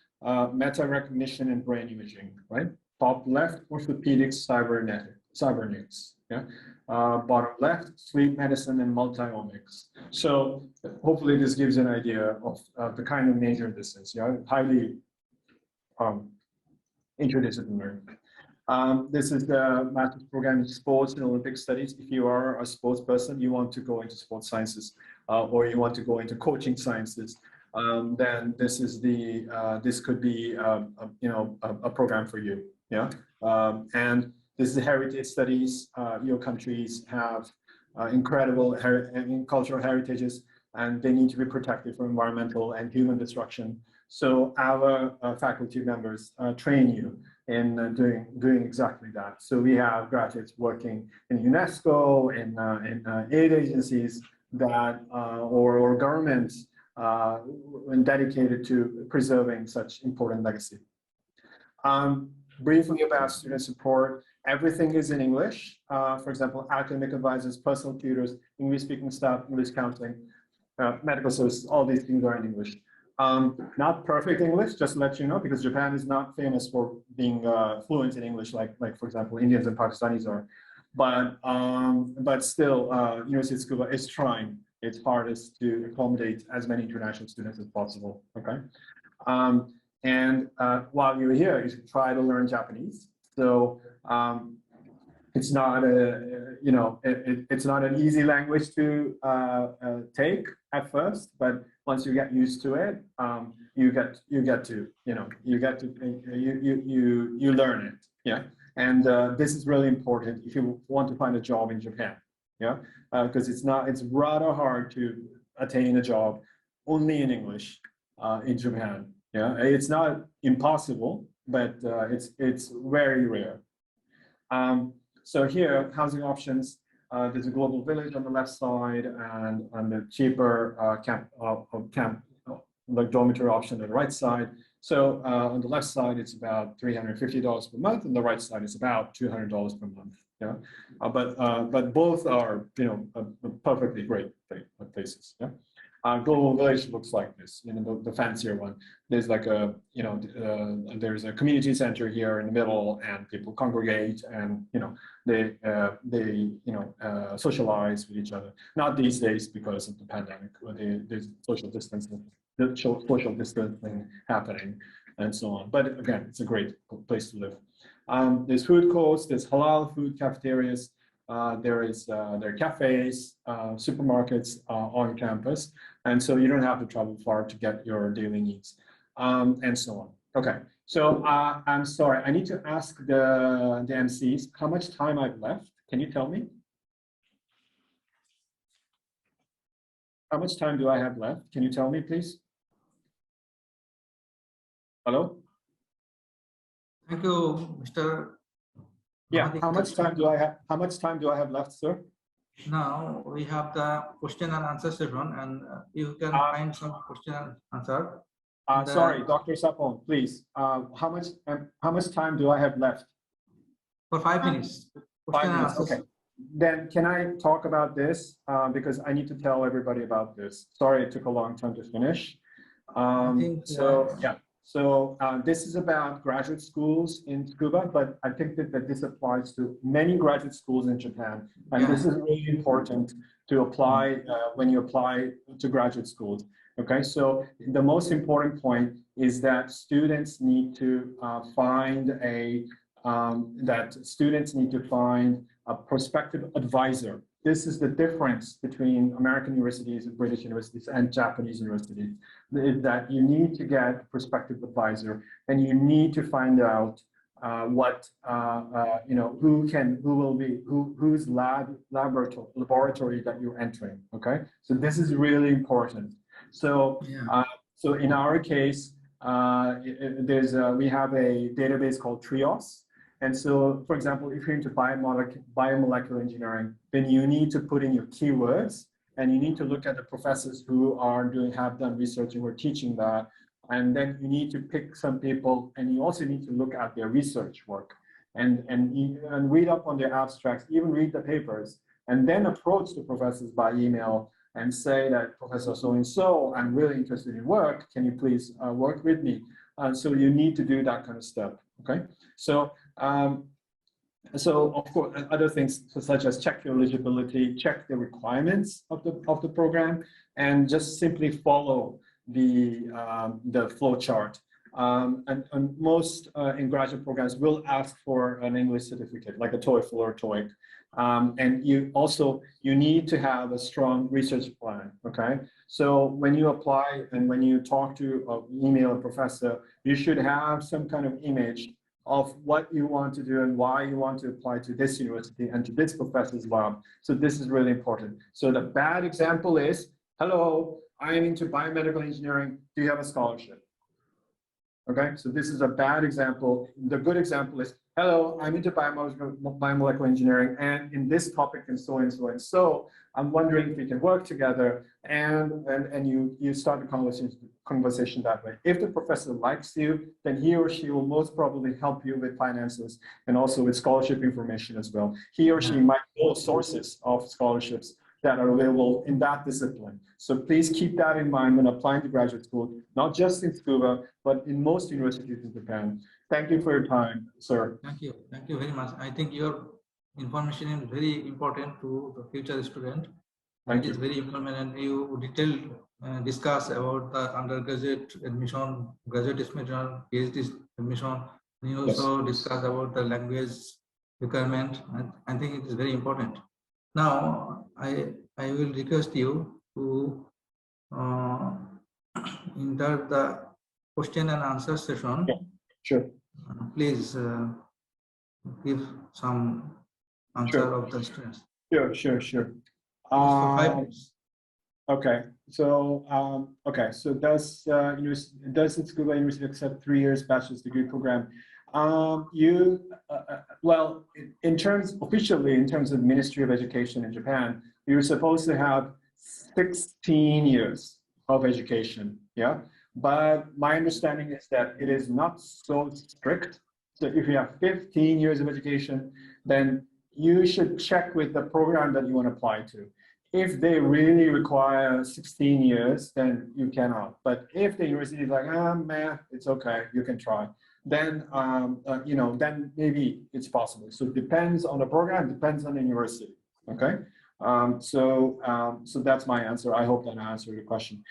meta recognition and brain imaging, right? Top left, orthopedics, cybernetics. Yeah. Bottom left, sleep medicine and multi-omics. So hopefully this gives an idea of the kind of nature this is. Yeah, highly interdisciplinary. This is the master's program in sports and Olympic studies. If you are a sports person, you want to go into sports sciences, or you want to go into coaching sciences, then this is this could be a program for you. Yeah, and this is the heritage studies. Your countries have incredible cultural heritages, and they need to be protected from environmental and human destruction. So our faculty members train you in doing exactly that. So we have graduates working in UNESCO, in aid agencies that or governments and dedicated to preserving such important legacy. Briefly about student support. Everything is in English. For example, academic advisors, personal tutors, English-speaking staff, English counseling, medical services, all these things are in English. Not perfect English, just to let you know, because Japan is not famous for being fluent in English, like for example, Indians and Pakistanis are. But still, University of Tsukuba is trying its hardest to accommodate as many international students as possible. Okay. And while you're here, you should try to learn Japanese. So it's not a, you know, it's not an easy language to take at first, but once you get used to it, you get to, you know, you learn it. Yeah. And this is really important if you want to find a job in Japan. Yeah. Because it's rather hard to attain a job only in English in Japan. Yeah. It's not impossible, but it's very rare. So here, housing options, there's a global village on the left side and the cheaper like dormitory option on the right side. So on the left side, it's about $350 per month, and the right side is about $200 per month. Yeah, but both are, you know, perfectly great places. Yeah. Global village looks like this, you know, the fancier one. There's like a, you know, there's a community center here in the middle, and people congregate, and, you know, they you know, socialize with each other. Not these days because of the pandemic, where there's social distancing happening, and so on. But again, it's a great place to live. There's food courts, there's halal food cafeterias. There are cafes, supermarkets on campus, and so you don't have to travel far to get your daily needs, and so on. Okay, so I'm sorry, I need to ask the MCs how much time I've left. Can you tell me? How much time do I have left? Can you tell me, please? Hello? Thank you, Mr. Yeah, how much time do I have? How much time do I have left, sir? Now we have the question and answer session, and you can find some question and answer. Sorry, Dr. Sapon, please. How much time do I have left? For 5 minutes. 5 minutes. Okay. Then can I talk about this because I need to tell everybody about this. Sorry, it took a long time to finish. So this is about graduate schools in Tsukuba, but I think that this applies to many graduate schools in Japan. And this is really important to apply when you apply to graduate schools. Okay, so the most important point is that students need to find a prospective advisor. This is the difference between American universities, British universities, and Japanese universities, is that you need to get a prospective advisor, and you need to find out you know, whose laboratory that you're entering. Okay, so this is really important. So so in our case, we have a database called TRIOS. And so, for example, if you're into biomolecular engineering, then you need to put in your keywords, and you need to look at the professors who have done research and who are teaching that. And then you need to pick some people, and you also need to look at their research work and read up on their abstracts, even read the papers, and then approach the professors by email and say that, Professor so-and-so, I'm really interested in work. Can you please work with me? So you need to do that kind of step, okay? So, so of course, other things such as check your eligibility, check the requirements of the program, and just simply follow the flow chart. And most in graduate programs will ask for an English certificate, like a TOEFL or TOEIC. And you need to have a strong research plan, okay? So when you apply and when you talk to email a professor, you should have some kind of image of what you want to do and why you want to apply to this university and to this professor's lab. So this is really important. So the bad example is, hello, I am into biomedical engineering. Do you have a scholarship? Okay, so this is a bad example. The good example is, hello, I'm into biomolecular engineering, and in this topic and so and so and so, I'm wondering if we can work together, and you start the conversation that way. If the professor likes you, then he or she will most probably help you with finances and also with scholarship information as well. He or she might know sources of scholarships that are available in that discipline. So please keep that in mind when applying to graduate school, not just in Tsukuba, but in most universities in Japan. Thank you for your time, sir. Thank you very much. I think your information is very important to the future student. Thank you. It is very important, and you detailed discuss about the undergraduate admission, graduate admission, PhD admission. You also discuss about the language requirement. I think it is very important. Now, I will request you to enter the question and answer session. Yeah, sure. Please give some answer Sure. of the students. Sure. Just for 5 minutes. Okay, so does Tsukuba University accept 3 years bachelor's degree program? Well, officially in terms of Ministry of Education in Japan, you're supposed to have 16 years of education, yeah. But my understanding is that it is not so strict. So if you have 15 years of education, then you should check with the program that you want to apply to. If they really require 16 years, then you cannot. But if the university is like, man, it's okay, you can try, then then maybe it's possible. So it depends on the program, depends on the university. Okay, so that's my answer. I hope that answered your question.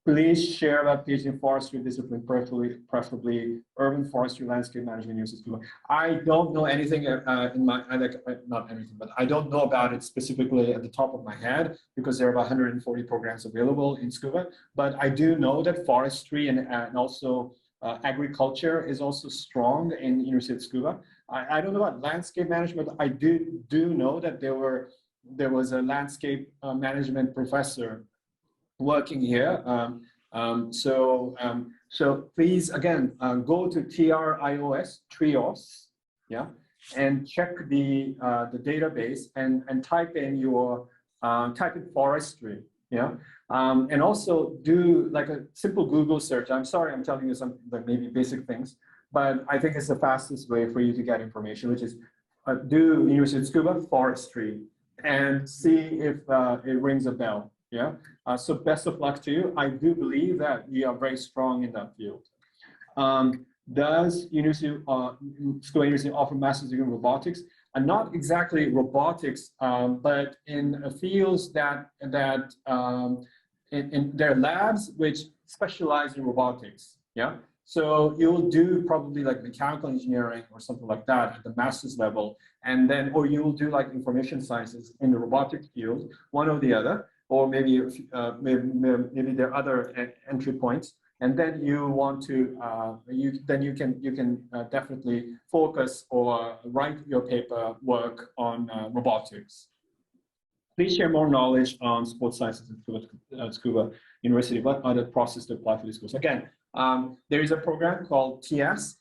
Please share that PhD in forestry discipline, preferably urban forestry, landscape management, university. I don't know anything not anything, but I don't know about it specifically at the top of my head because there are about 140 programs available in Tsukuba. But I do know that forestry and also agriculture is also strong in University of Tsukuba. I don't know about landscape management. I do know that there was a landscape management professor working here. So please, again, go to TRIOS, yeah, and check the database and type in forestry, yeah, and also do like a simple Google search. I'm sorry, I'm telling you some maybe basic things, but I think it's the fastest way for you to get information, which is do University of Tsukuba forestry and see if it rings a bell. Yeah, so best of luck to you. I do believe that you are very strong in that field. Does Tsukuba University offer master's degree in robotics? Not exactly robotics, but in fields that in their labs which specialize in robotics. Yeah, so you'll do probably like mechanical engineering or something like that at the master's level, and then or you'll do like information sciences in the robotics field, one or the other. Or maybe there are other entry points, and then you want to you can definitely focus or write your paper work on robotics. Please share more knowledge on sports sciences at Tsukuba University. What are the process to apply for these schools? Again, there is a program called TIAS.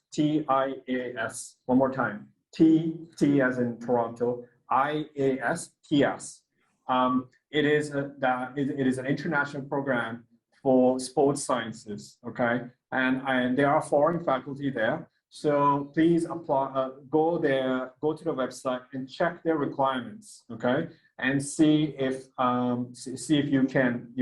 One more time. T as in Toronto. IAS. TIAS. It is an international program for sports sciences, okay? And there are foreign faculty there. So please apply, go there, go to the website and check their requirements, okay? And see if you can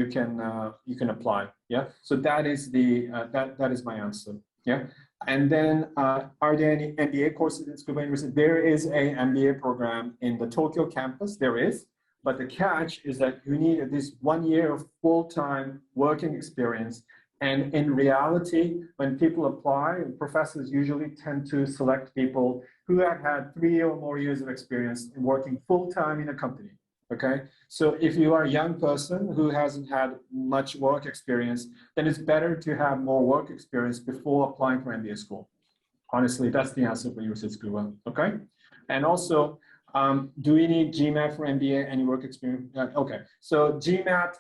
apply, yeah? So that is that is my answer, yeah? And then are there any MBA courses at Tsukuba University? There is a MBA program in the Tokyo campus, there is. But the catch is that you need at least 1 year of full-time working experience. And in reality, when people apply, professors usually tend to select people who have had 3 or more years of experience in working full-time in a company, okay? So if you are a young person who hasn't had much work experience, then it's better to have more work experience before applying for MBA school. Honestly, that's the answer for University of Tsukuba, okay? And also, do we need GMAT for MBA? Any work experience? Okay, so GMAT,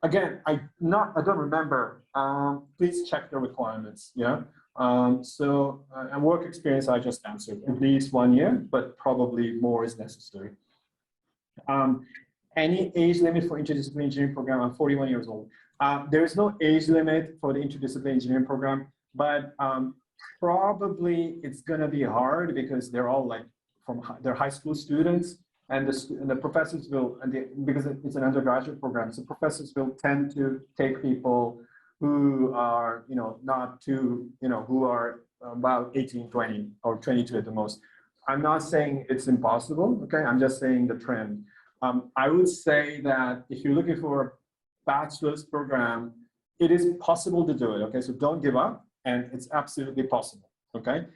again, I don't remember. Please check the requirements, yeah? And work experience, I just answered, at least 1 year, but probably more is necessary. Any age limit for interdisciplinary engineering program? I'm 41 years old. There is no age limit for the interdisciplinary engineering program, but probably it's gonna be hard because they're all like, they're high school students, and the professors will, because it's an undergraduate program, so professors will tend to take people who are, not too, who are about 18, 20, or 22 at the most. I'm not saying it's impossible, okay? I'm just saying the trend. I would say that if you're looking for a bachelor's program, it is possible to do it, okay? So don't give up, and it's absolutely possible, okay?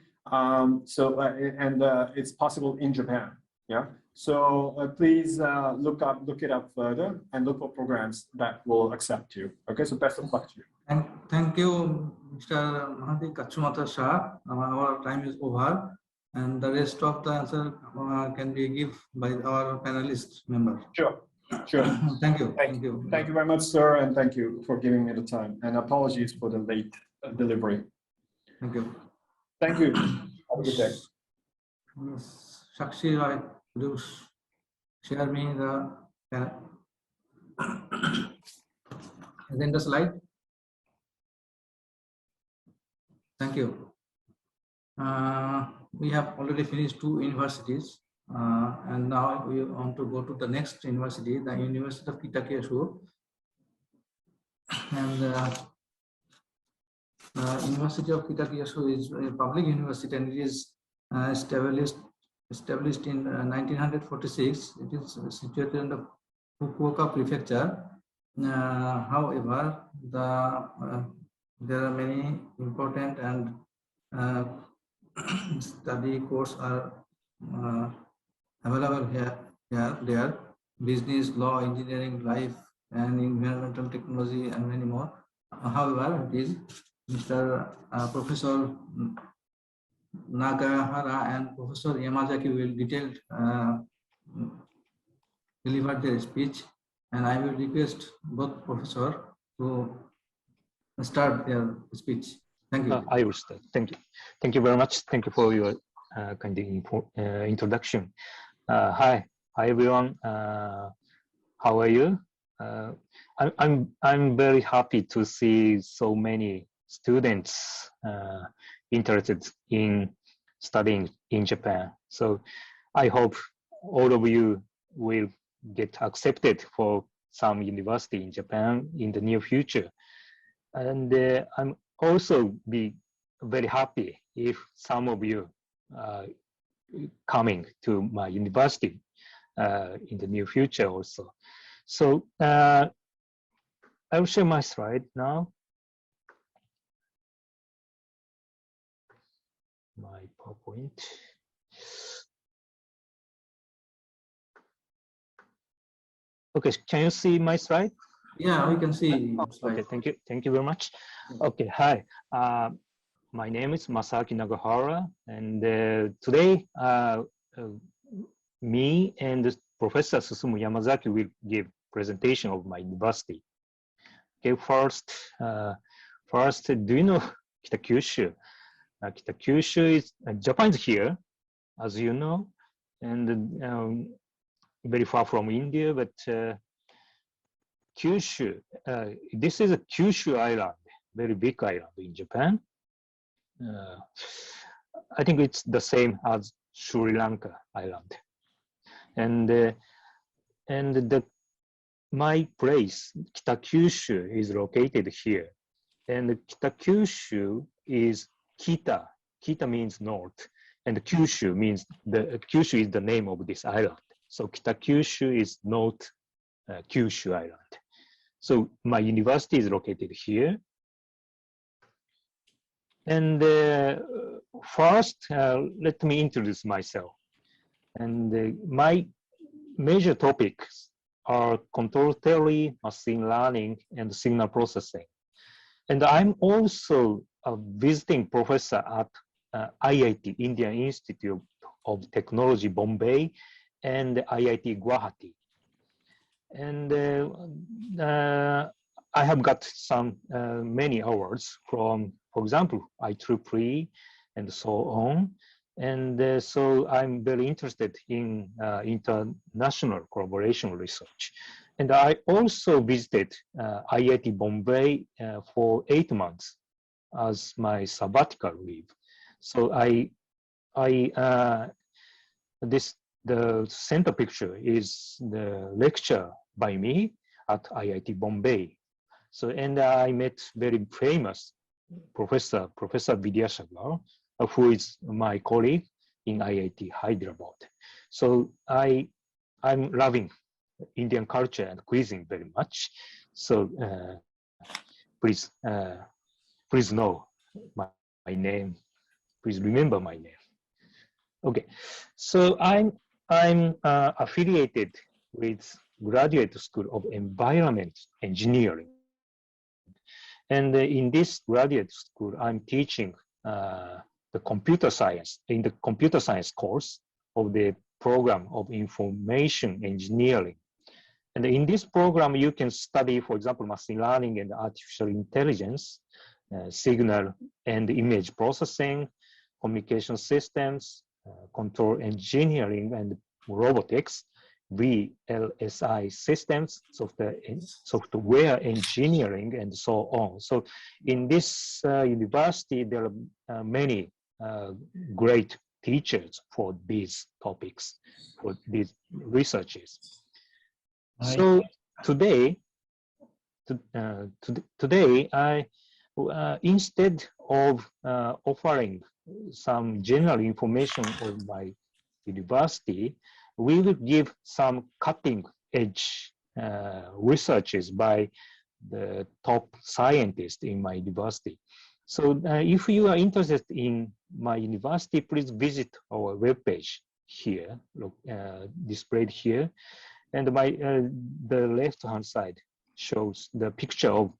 It's possible in Japan. Yeah. So please look it up further and look for programs that will accept you. Okay. So best of luck to you. Thank you, Mr. Mahadi Katsumata Shah. Our time is over, and the rest of the answer can be given by our panelist member. Sure. Sure. Thank you. Thank you. Thank you very much, sir, and thank you for giving me the time. And apologies for the late delivery. Thank you. Thank you. Have a good day. Ms. Sakshi Roy, could you share me the agenda slide? Thank you. We have already finished 2 universities, and now we want to go to the next university, the University of Kitakyushu. And University of Kitakyushu is a public university, and it is established in 1946. It is situated in the Fukuoka Prefecture. However, there are many important and study courses are available there. Business, law, engineering, life, and environmental technology, and many more. However, it is Mr. Professor Nagahara and Professor Yamazaki will deliver their speech, and I will request both professors to start their speech. Thank you. I will start. Thank you. Thank you very much. Thank you for your kind introduction. Hi everyone. How are you? I'm very happy to see so many students interested in studying in Japan. So I hope all of you will get accepted for some university in Japan in the near future. And I'm also be very happy if some of you coming to my university in the near future also. So I will share my slide now. My PowerPoint. Okay, can you see my slide? Yeah, we can see. Okay, thank you. Thank you very much. Okay, hi. My name is Masaki Nagahara, and today me and Professor Susumu Yamazaki will give presentation of my university. Okay, first, do you know Kitakyushu? Kitakyushu is Japan is here, as you know, and very far from India, but Kyushu, this is a Kyushu island, very big island in Japan. I think it's the same as Sri Lanka island. And my place, Kitakyushu, is located here. And Kitakyushu is Kita. Kita means north, and Kyushu means Kyushu is the name of this island. So Kitakyushu is North Kyushu Island. So my university is located here. And first, let me introduce myself. And my major topics are control theory, machine learning, and signal processing. And I'm also a visiting professor at IIT, Indian Institute of Technology, Bombay, and IIT Guwahati. And I have got some many awards from, for example, IEEE and so on. And so I'm very interested in international collaboration research. And I also visited IIT Bombay for 8 months as my sabbatical leave. So the center picture is the lecture by me at IIT Bombay. So, and I met very famous Professor Vidyasagar, who is my colleague in IIT Hyderabad. So I'm loving Indian culture and cuisine very much. So please know my name please remember my name. Okay, so I'm affiliated with Graduate School of Environment Engineering. And in this graduate school, I'm teaching the computer science, in the computer science course of the program of information engineering. And in this program, you can study, for example, machine learning and artificial intelligence, signal and image processing, communication systems, control engineering and robotics, VLSI systems, software engineering, and so on. So in this university, there are many great teachers for these topics, for these researches. So today, today I instead of offering some general information of my university, we will give some cutting edge researches by the top scientists in my university. So if you are interested in my university, please visit our webpage here, displayed here. And the left-hand side shows the picture of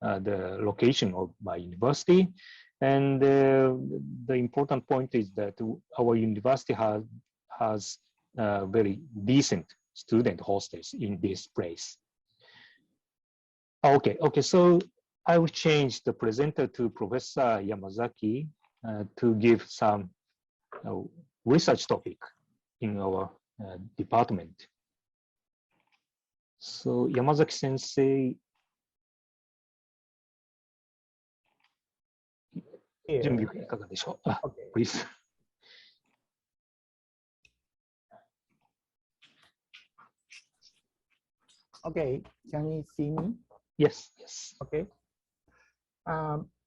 the location of my university. And the important point is that our university has very decent student hostels in this place. Okay, so I will change the presenter to Professor Yamazaki to give some research topic in our department. So Yamazaki sensei, 準備いかがでしょう? Okay. Please. Okay, can you see me? Yes. Okay.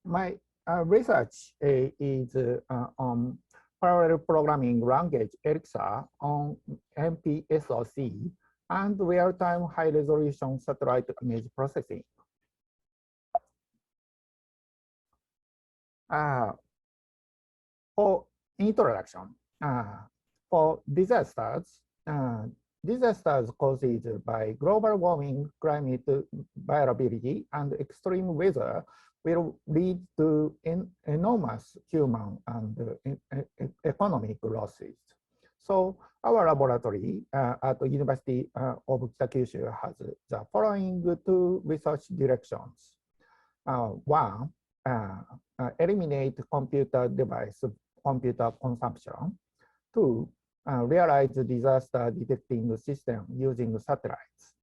My research is on parallel programming language ELIXA on MPSoC and real-time high-resolution satellite image processing. For introduction, for disasters, disasters caused by global warming, climate variability, and extreme weather will lead to enormous human and economic losses. So our laboratory at the University of Kitakyushu has the following two research directions. One, eliminate computer consumption. Two, realize disaster detecting system using satellites.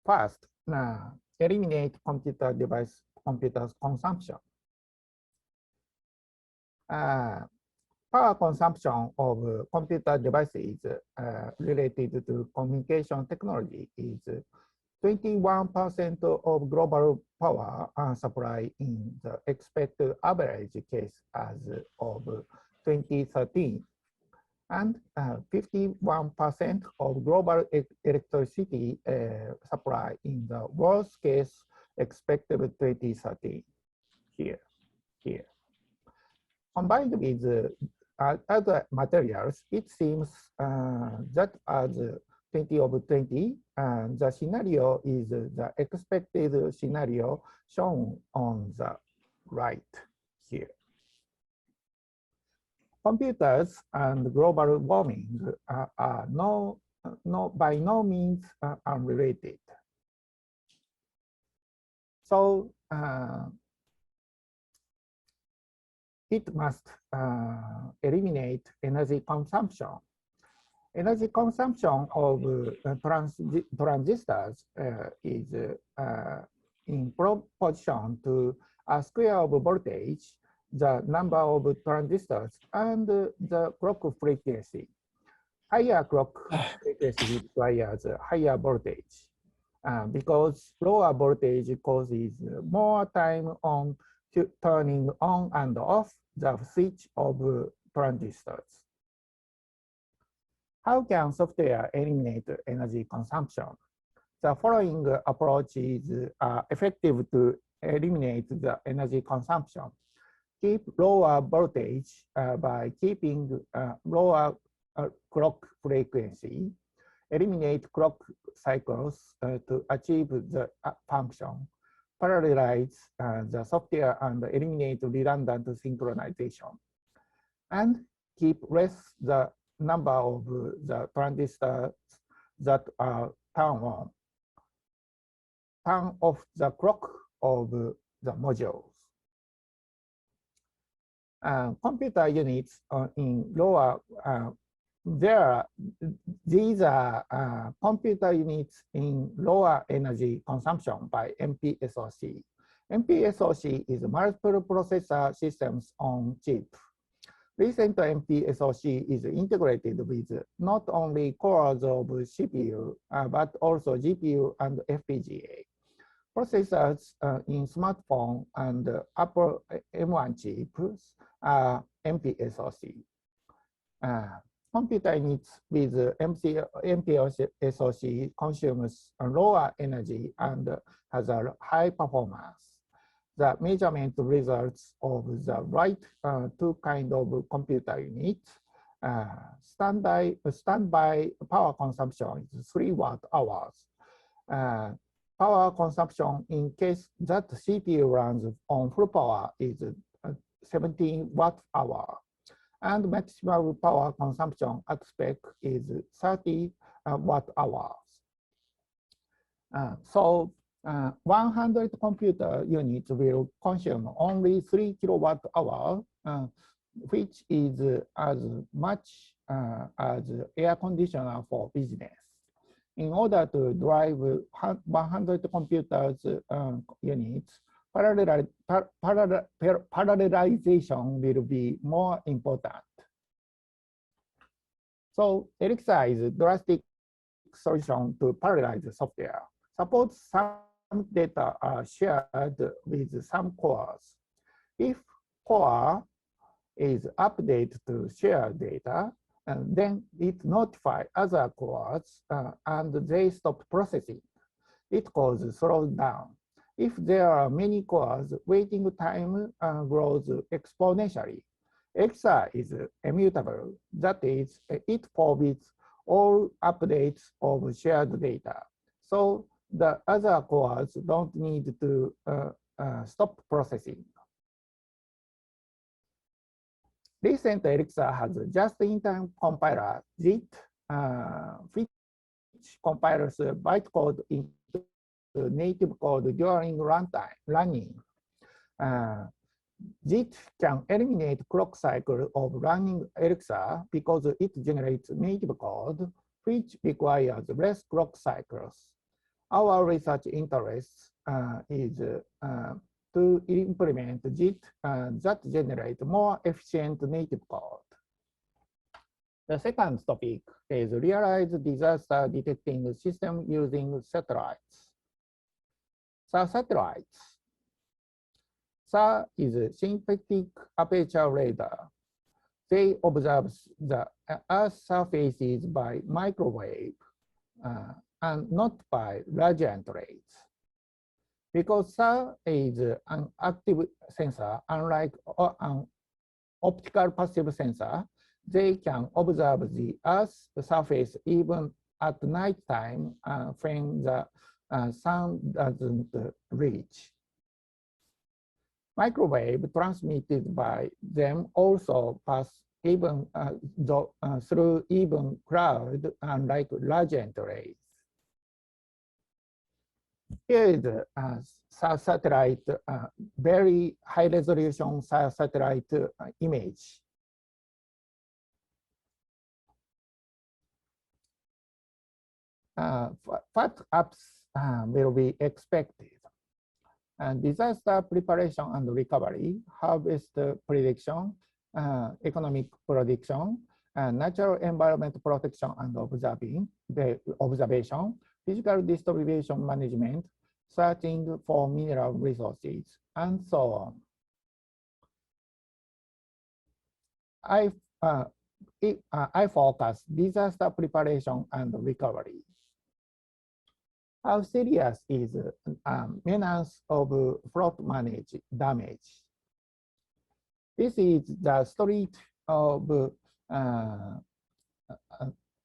First, eliminate computer consumption. Power consumption of computer devices related to communication technology is 21% of global power supply in the expected average case as of 2013, and 51% of global electricity supply in the worst case expected 2013. Here. Combined with other materials, it seems that as 20 of 20, the scenario is the expected scenario shown on the right here. Computers and global warming are by no means unrelated. So it must eliminate energy consumption. Energy consumption of transistors is in proportion to a square of voltage, the number of transistors, and the clock frequency. Higher clock frequency requires higher voltage because lower voltage causes more time on turning on and off the switch of transistors. How can software eliminate energy consumption? The following approaches are effective to eliminate the energy consumption. keep lower voltage by keeping lower clock frequency, eliminate clock cycles to achieve the function, parallelize the software and eliminate redundant synchronization, and keep less the number of the transistors that are turned on, turn off the clock of the modules. Computer units in lower, these are computer units in lower energy consumption by MPSoC. MPSoC is multiple processor systems on chip. Recent MPSoC is integrated with not only cores of CPU, but also GPU and FPGA. Processors in smartphone and Apple M1 chips are MPSoC. Computer units with MPSoC consumes lower energy and has a high performance. The measurement results of the right two kinds of computer units. Standby power consumption is 3 watt-hours. Power consumption in case that CPU runs on full power is 17 watt-hour. And maximum power consumption at spec is 30 watt-hours. So 100 computer units will consume only 3 kilowatt-hour, which is as much as air conditioner for business. In order to drive 100 computers units, parallelization will be more important. So Elixir is a drastic solution to parallelize software. Suppose some data are shared with some cores. If core is updated to share data, and then it notifies other cores and they stop processing. It causes slow down. If there are many cores, waiting time grows exponentially. Elixir is immutable. That is, it forbids all updates of shared data. So the other cores don't need to stop processing. Recent Elixir has a just-in-time compiler, JIT, which compiles bytecode into native code during running. JIT can eliminate clock cycle of running Elixir because it generates native code, which requires less clock cycles. Our research interest is to implement JIT that generate more efficient native code. The second topic is realized disaster detecting system using satellites. SAR satellites. SAR is a synthetic aperture radar. They observe the Earth's surfaces by microwave and not by radiant rays. Because SAR is an active sensor, unlike an optical passive sensor, they can observe the Earth's surface even at night time when the sun doesn't reach. Microwave transmitted by them also pass even through even cloud, unlike radiant rays. Here is a SAR satellite, very high resolution SAR satellite image. What apps will be expected? Disaster preparation and recovery, harvest prediction, economic prediction, natural environment protection and observation, physical distribution management, searching for mineral resources, and so on. I focus disaster preparation and recovery. How serious is maintenance of flood damage? This is the street of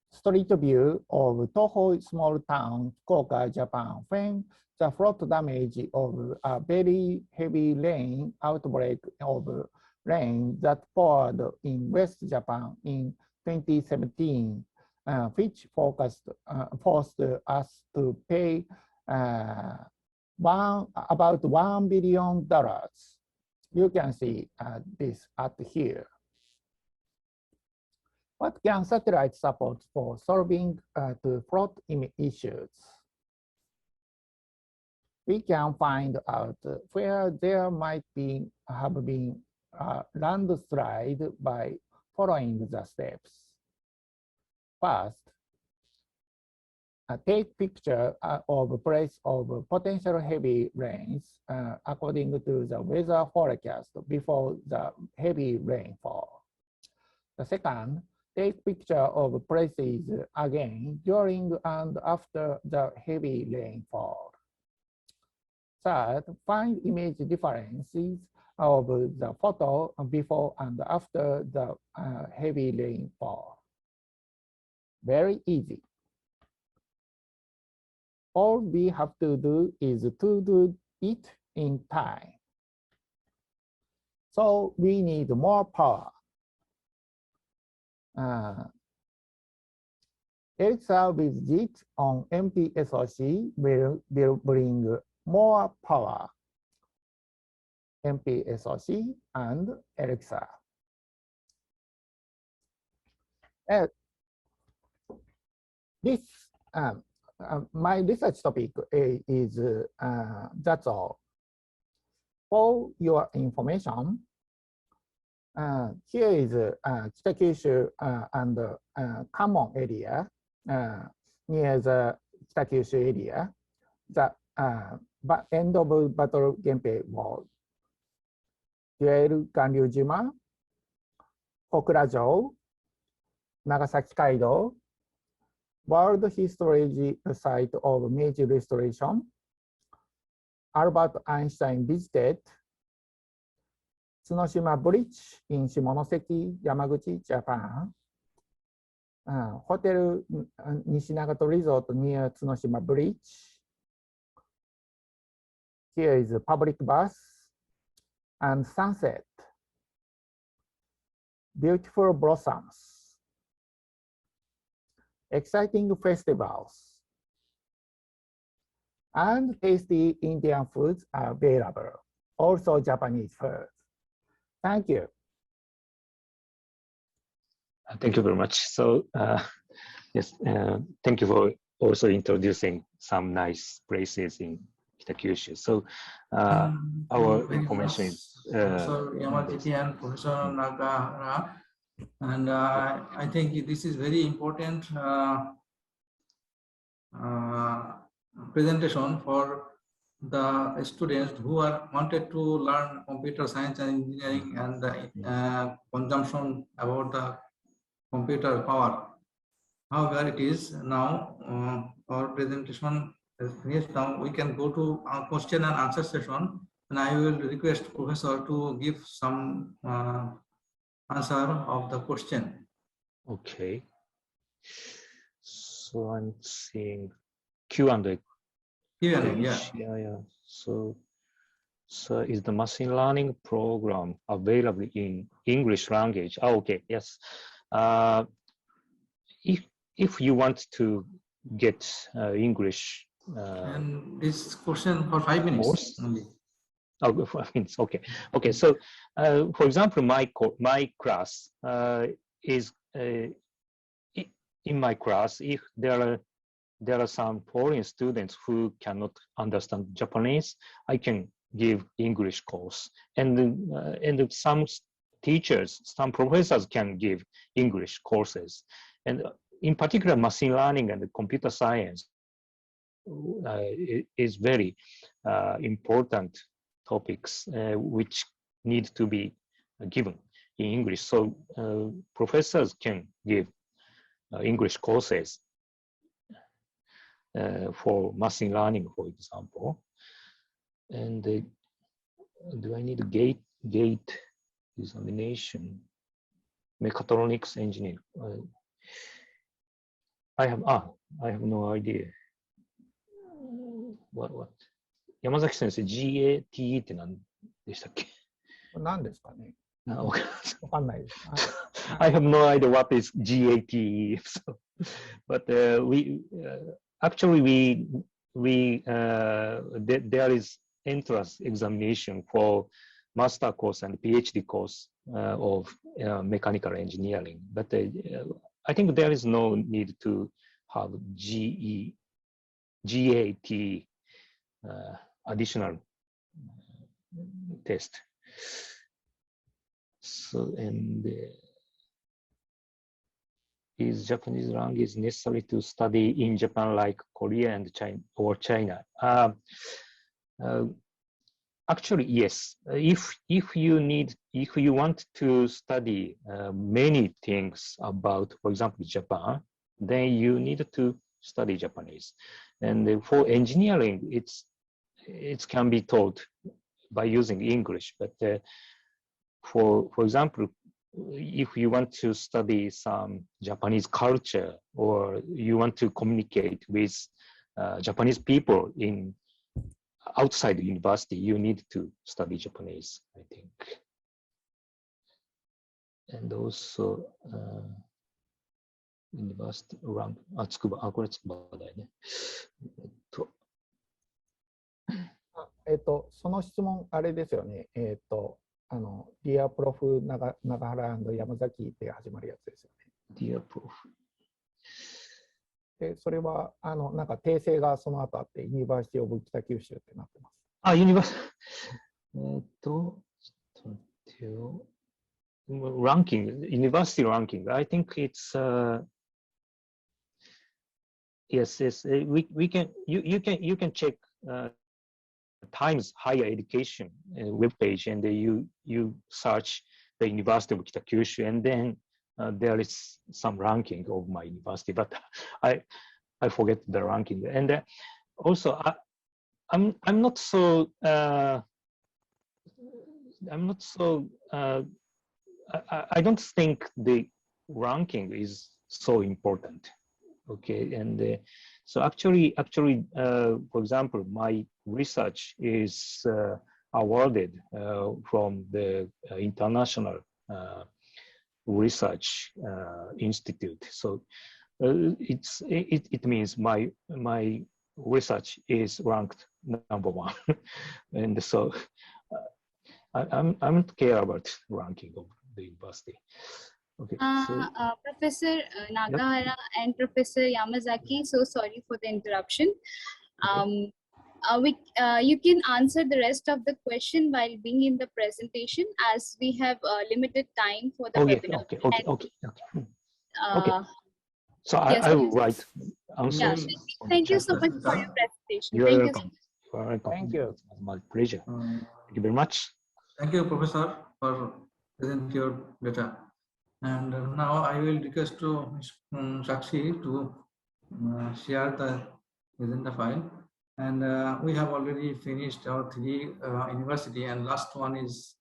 street view of Toho small town, Fukuoka, Japan, when the flood damage of a very heavy rain outbreak of rain that poured in West Japan in 2017, which forced us to pay about $1 billion. You can see this at here. What can satellite support for solving the flood issues? We can find out where there might have been a landslide by following the steps. First, take picture of place of potential heavy rains according to the weather forecast before the heavy rainfall. The second, take picture of places again during and after the heavy rainfall. Third, find image differences of the photo before and after the heavy rainfall. Very easy. All we have to do is to do it in time. So we need more power. Alexa with JIT on empty SoC will bring more power. MP SoC and Alexa. This my research topic is that's all. For your information, here is Kitakyushu and common area near the Kitakyushu area, the end of Battle Genpei Wall. Duel Ganryujima, Kokurajo, Nagasaki Kaido, World Heritage Site of Meiji Restoration, Albert Einstein visited, Tsunoshima Bridge in Shimonoseki, Yamaguchi, Japan, Hotel Nishinagato Resort near Tsunoshima Bridge. Here is a public bus and sunset, beautiful blossoms, exciting festivals, and tasty Indian foods are available, also Japanese food. Thank you. Thank you very much. So yes, thank you for also introducing some nice places in Kitakyushu. So our information is Professor Yamaguchi and Professor Nagahara, and I think this is very important presentation for the students who are wanted to learn computer science and engineering and the consumption about the computer power. However, it is now our presentation is finished. Now we can go to our question and answer session, and I will request Professor to give some answer of the question. okay. So I'm seeing Q&A. Yeah. Yeah. So is the machine learning program available in English language? Oh, okay. Yes. If you want to get English and this question for 5 minutes only. Oh, 5 minutes. Okay. Okay. So, for example, my class is in my class. If there are some foreign students who cannot understand Japanese, I can give English course, and some teachers, some professors can give English courses, and in particular, machine learning and computer science is very important topics which need to be given in English. So professors can give English courses for machine learning, for example. And do I need a gate examination, mechatronics engineering. I have no idea. What? 山崎先生、GATE って何でしたっけ？何ですかね？わかんないです。I have no idea what is GATE. So, but actually there is entrance examination for master course and PhD course of mechanical engineering. But I think there is no need to have GAT additional test. So, and is Japanese language necessary to study in Japan like Korea and China? Actually, yes. If you want to study many things about, for example, Japan, then you need to study Japanese. And for engineering, it can be taught by using English. But for example, if you want to study some Japanese culture, or you want to communicate with Japanese people outside the university, you need to study Japanese, I think. And also, university rank. これ筑波だよね。その質問、あれですよね。Dear Prof. 長原&山崎って始まるやつですよね。Dear Prof. で、それは、なんか訂正がその後あって、ユニバーシティオブ北九州ってなってます。あ、ユニバーシティ。ちょっと待ってよ。Ranking, university ranking. I think it's yes. We can you can check Times Higher Education web page, and you search the University of Kitakyushu, and then there is some ranking of my university, but I forget the ranking. And also I'm not so I don't think the ranking is so important. Okay, and so actually, for example, my research is awarded from the International Research Institute. So it means my research is ranked #1, and so I don't care about ranking of the university. Okay. Professor Nagahara and Professor Yamazaki, so sorry for the interruption. You can answer the rest of the question while being in the presentation, as we have limited time for the webinar. Okay. So yes, I will write answers. Yeah, thank you so much for your presentation. You're welcome. Thank you. It's my pleasure. Thank you very much. Thank you, Professor, for presenting your data. And now I will request to Ms. Sakshi to share the agenda file. And we have already finished our 3 university, and last one is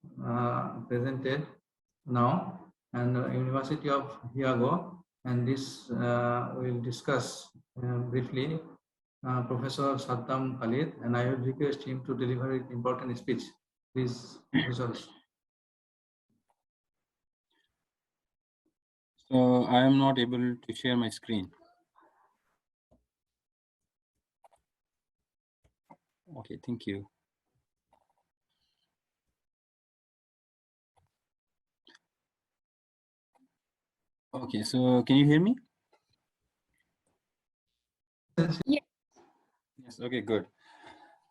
presented now, and University of Hyogo. And this we'll discuss briefly. Professor Saddam Khalid, and I will request him to deliver an important speech. Please, Professor. So I am not able to share my screen. Okay, thank you. Okay, so can you hear me? Yes. Yes, okay, good.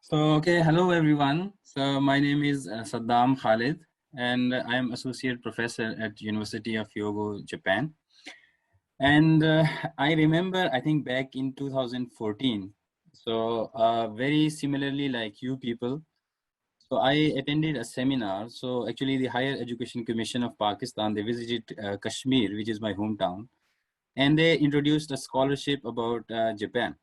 So, okay, hello everyone. So my name is Saddam Khalid, and I am Associate Professor at University of Hyogo, Japan. And I remember, I think back in 2014, so very similarly like you people, so I attended a seminar. So actually the Higher Education Commission of Pakistan, they visited Kashmir, which is my hometown, and they introduced a scholarship about Japan.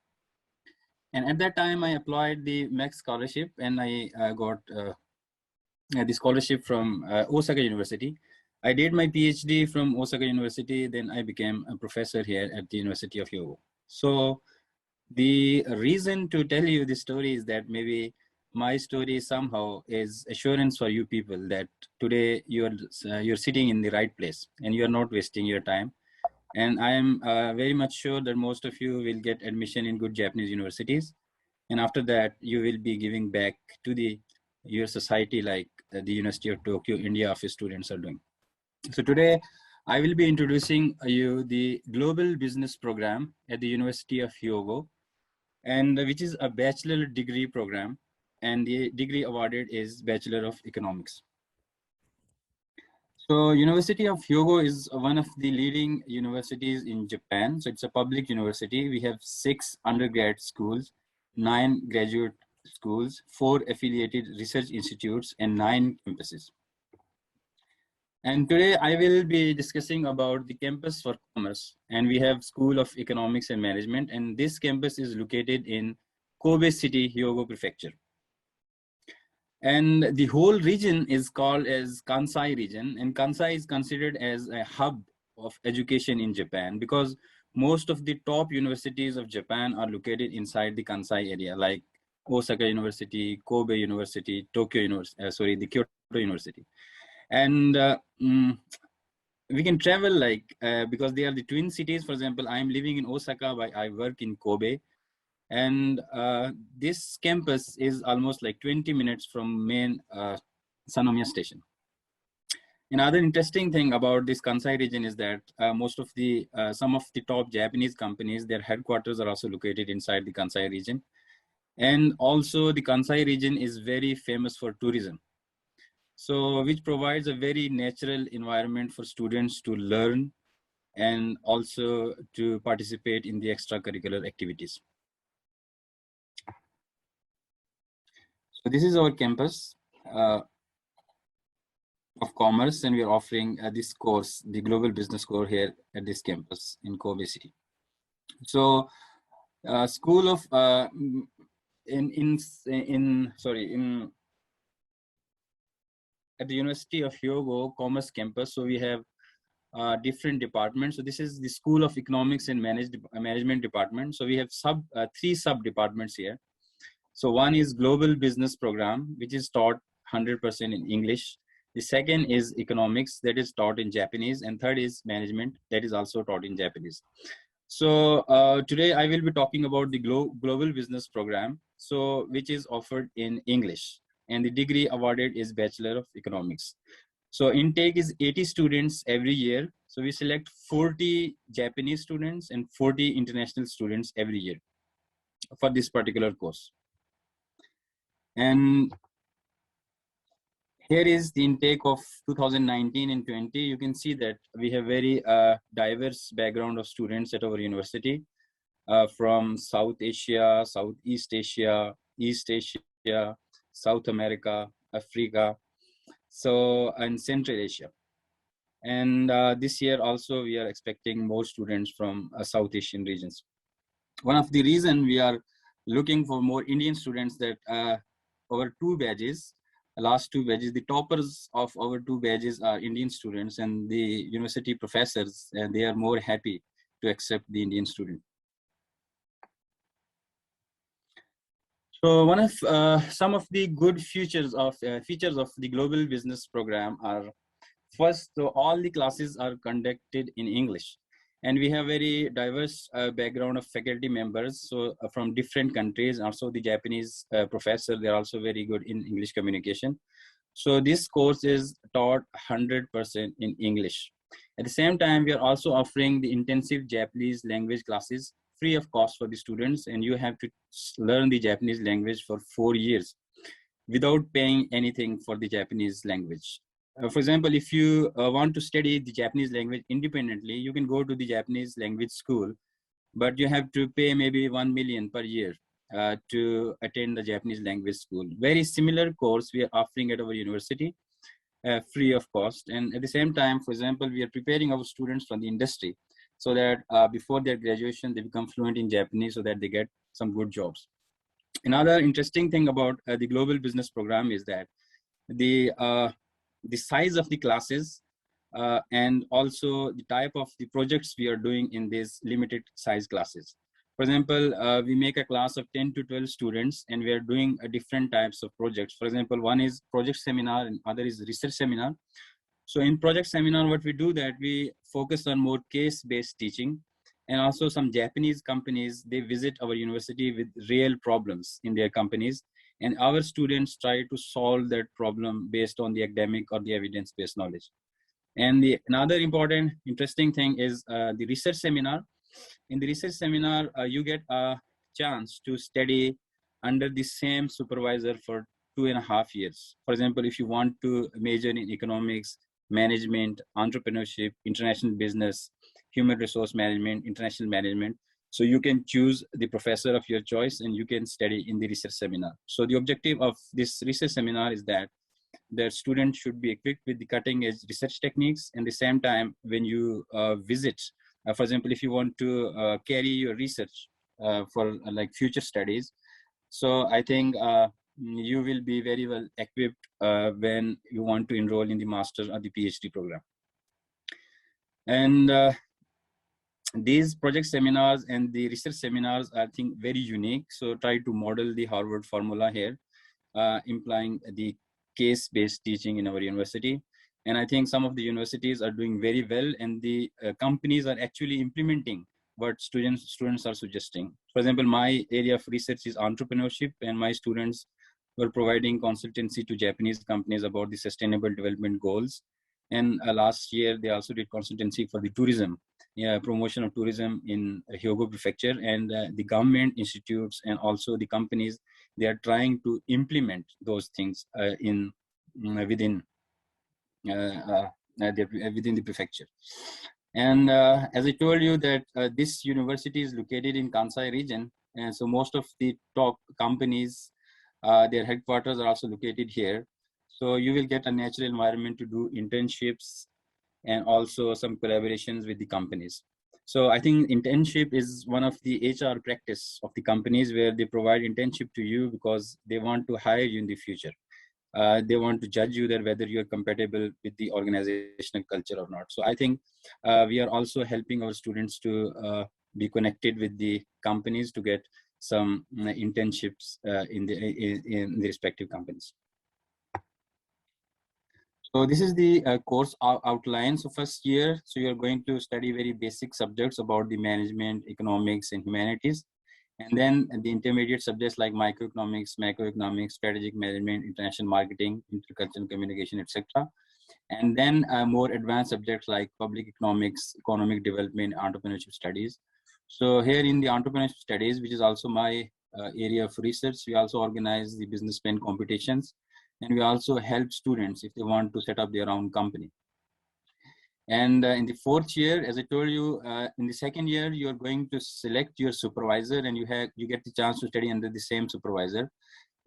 And at that time I applied the MEC scholarship, and I got the scholarship from Osaka University. I did my PhD from Osaka University, then I became a professor here at the University of Hyogo. So the reason to tell you this story is that maybe my story somehow is assurance for you people that today you're sitting in the right place and you're not wasting your time. And I am very much sure that most of you will get admission in good Japanese universities. And after that, you will be giving back to your society like the University of Tokyo, India office students are doing. So today, I will be introducing you the Global Business Program at the University of Hyogo, and which is a bachelor degree program. And the degree awarded is Bachelor of Economics. So University of Hyogo is one of the leading universities in Japan. So it's a public university. We have 6 undergrad schools, 9 graduate schools, 4 affiliated research institutes, and 9 campuses. And today I will be discussing about the campus for commerce. And we have School of Economics and Management. And this campus is located in Kobe City, Hyogo Prefecture. And the whole region is called as Kansai region. And Kansai is considered as a hub of education in Japan because most of the top universities of Japan are located inside the Kansai area, like Osaka University, Kobe University, Tokyo University, the Kyoto University. And we can travel like, because they are the twin cities. For example, I'm living in Osaka, but I work in Kobe. And this campus is almost like 20 minutes from main Sanomiya station. Another interesting thing about this Kansai region is that some of the top Japanese companies, their headquarters are also located inside the Kansai region. And also the Kansai region is very famous for tourism. So which provides a very natural environment for students to learn and also to participate in the extracurricular activities. So this is our campus of commerce, and we are offering this course, the Global Business Course here at this campus in Kobe City. So School of at the University of Hyogo Commerce Campus, so we have different departments. So this is the School of Economics and Management Department. So we have 3 sub-departments here. So one is Global Business Program, which is taught 100% in English. The second is Economics, that is taught in Japanese. And third is Management, that is also taught in Japanese. So today I will be talking about the Global Business Program, so which is offered in English. And the degree awarded is Bachelor of Economics. So intake is 80 students every year. So we select 40 Japanese students and 40 international students every year for this particular course. And here is the intake of 2019 and 20. You can see that we have very diverse background of students at our university from South Asia, Southeast Asia, East Asia, South America, Africa, and Central Asia. And this year also we are expecting more students from South Asian regions. One of the reasons we are looking for more Indian students that our 2 batches, last 2 batches, the toppers of our 2 batches are Indian students, and the university professors, and they are more happy to accept the Indian student. So one of some of the good features of the Global Business Program are, first, so all the classes are conducted in English, and we have very diverse background of faculty members, so from different countries. Also the Japanese professor, they're also very good in English communication. So this course is taught 100% in English. At the same time, we are also offering the intensive Japanese language classes free of cost for the students, and you have to learn the Japanese language for 4 years without paying anything for the Japanese language. For example, if you want to study the Japanese language independently, you can go to the Japanese language school, but you have to pay maybe 1 million per year to attend the Japanese language school. Very similar course we are offering at our university, free of cost. And at the same time, for example, we are preparing our students from the industry so that before their graduation, they become fluent in Japanese so that they get some good jobs. Another interesting thing about the Global Business Program is that the size of the classes, and also the type of the projects we are doing in these limited size classes. For example, we make a class of 10 to 12 students, and we are doing different types of projects. For example, one is project seminar and other is research seminar. So in project seminar, what we do that we focus on more case-based teaching, and also some Japanese companies, they visit our university with real problems in their companies, and our students try to solve that problem based on the academic or the evidence-based knowledge. And another important, interesting thing is the research seminar. In the research seminar, you get a chance to study under the same supervisor for 2.5 years. For example, if you want to major in economics, management, entrepreneurship, international business, human resource management, international management, so you can choose the professor of your choice and you can study in the research seminar. So the objective of this research seminar is that the students should be equipped with the cutting edge research techniques. And at the same time, when you visit, for example, if you want to carry your research for like future studies, so I think you will be very well equipped when you want to enroll in the master or the PhD program. And these project seminars and the research seminars are, I think, very unique. So try to model the Harvard formula here, implying the case-based teaching in our university. And I think some of the universities are doing very well, and the companies are actually implementing what students are suggesting. For example, my area of research is entrepreneurship, and my students were providing consultancy to Japanese companies about the sustainable development goals. And last year, they also did consultancy for the tourism, promotion of tourism in Hyogo Prefecture. And the government institutes and also the companies, they are trying to implement those things within the prefecture. And as I told you that this university is located in Kansai region, and so most of the top companies, their headquarters are also located here. So you will get a natural environment to do internships and also some collaborations with the companies. So I think internship is one of the HR practice of the companies, where they provide internship to you because they want to hire you in the future. They want to judge you that whether you're compatible with the organizational culture or not. So I think we are also helping our students to be connected with the companies to get some internships in the respective companies. So this is the course outline. So first year, so you're going to study very basic subjects about the management, economics, and humanities. And then the intermediate subjects like microeconomics, macroeconomics, strategic management, international marketing, intercultural communication, etc. And then more advanced subjects like public economics, economic development, entrepreneurship studies. So here in the entrepreneurship studies, which is also my area of research, we also organize the business plan competitions. And we also help students if they want to set up their own company. And in the fourth year, as I told you, in the second year, you're going to select your supervisor, and you get the chance to study under the same supervisor.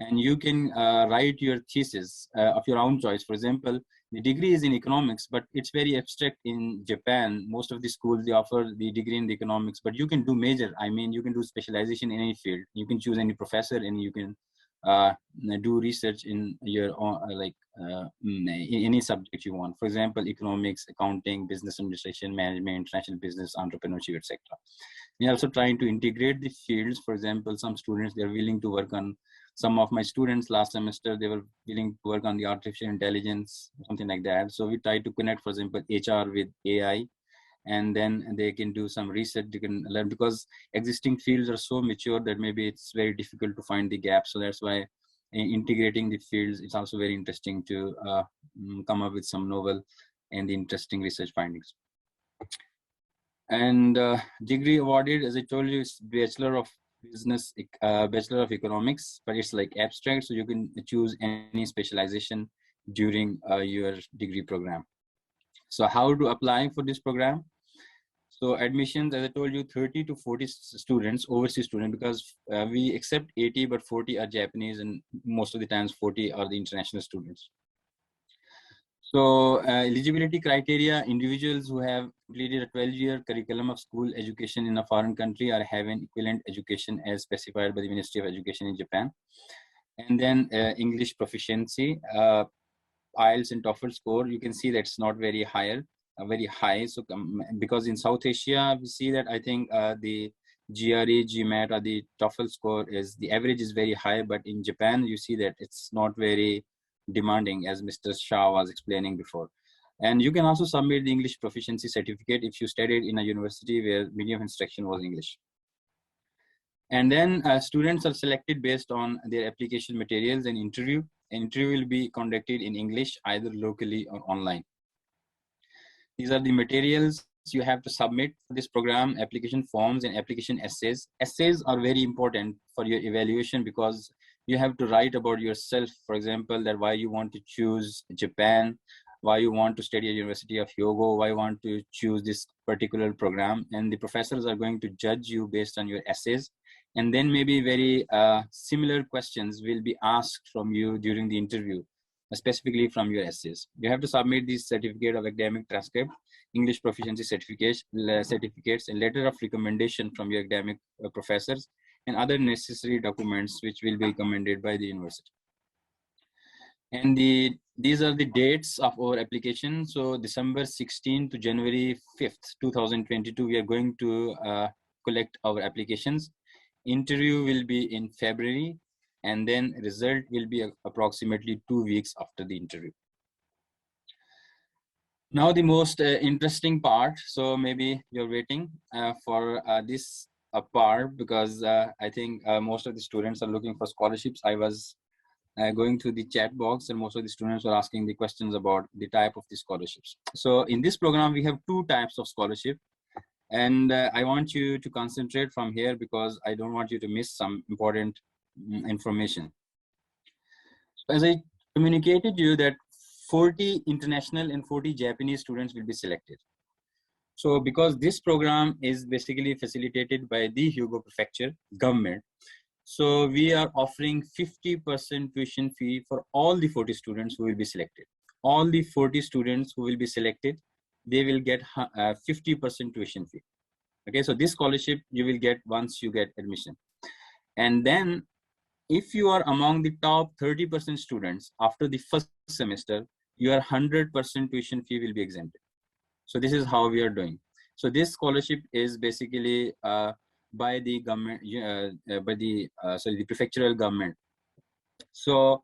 And you can write your thesis of your own choice. For example, the degree is in economics, but it's very abstract in Japan. Most of the schools, they offer the degree in the economics, but you can do major. I mean, you can do specialization in any field. You can choose any professor, and you can do research in your own, in any subject you want. For example, economics, accounting, business administration, management, international business, entrepreneurship, etc. We're also trying to integrate the fields. For example, some students, they're willing to work on, some of my students last semester, they were willing to work on the artificial intelligence, something like that. So we try to connect, for example, HR with AI, and then they can do some research, they can learn, because existing fields are so mature that maybe it's very difficult to find the gaps. So that's why integrating the fields, it's also very interesting to come up with some novel and interesting research findings. And degree awarded, as I told you, is Bachelor of Business, Bachelor of Economics, but it's like abstract, so you can choose any specialization during your degree program. So how to apply for this program? So admissions, as I told you, 30 to 40 students, overseas students, because we accept 80, but 40 are Japanese, and most of the times 40 are the international students. So eligibility criteria, individuals who have completed a 12-year curriculum of school education in a foreign country or have an equivalent education as specified by the Ministry of Education in Japan. And then English proficiency. IELTS and TOEFL score, you can see that it's not very very high. So because in South Asia, we see that I think the GRE, GMAT, or the TOEFL score the average is very high, but in Japan, you see that it's not very demanding, as Mr. Shah was explaining before. And you can also submit the English proficiency certificate if you studied in a university where medium of instruction was English. And then students are selected based on their application materials and interview. An interview will be conducted in English, either locally or online. These are the materials you have to submit for this program: application forms and application essays. Essays are very important for your evaluation because you have to write about yourself. For example, that why you want to choose Japan, why you want to study at University of Hyogo, why you want to choose this particular program. And the professors are going to judge you based on your essays. And then maybe very similar questions will be asked from you during the interview, specifically from your essays. You have to submit this certificate of academic transcript, English proficiency certificates, and letter of recommendation from your academic professors, and other necessary documents which will be recommended by the university. And these are the dates of our application. So December 16 to January 5th, 2022, we are going to collect our applications. Interview will be in February, and then result will be approximately 2 weeks after the interview. Now the most interesting part. So maybe you're waiting for this part, because I think most of the students are looking for scholarships. I was going through the chat box, and most of the students were asking the questions about the type of the scholarships. So in this program, we have 2 types of scholarship. And I want you to concentrate from here because I don't want you to miss some important information. As I communicated to you that 40 international and 40 Japanese students will be selected. So because this program is basically facilitated by the Hyogo Prefecture government, so we are offering 50% tuition fee for all the 40 students who will be selected. All the 40 students who will be selected, they will get 50% tuition fee. Okay, so this scholarship you will get once you get admission. And then if you are among the top 30% students after the first semester, your 100% tuition fee will be exempted. So this is how we are doing. So this scholarship is basically by the government, the prefectural government. So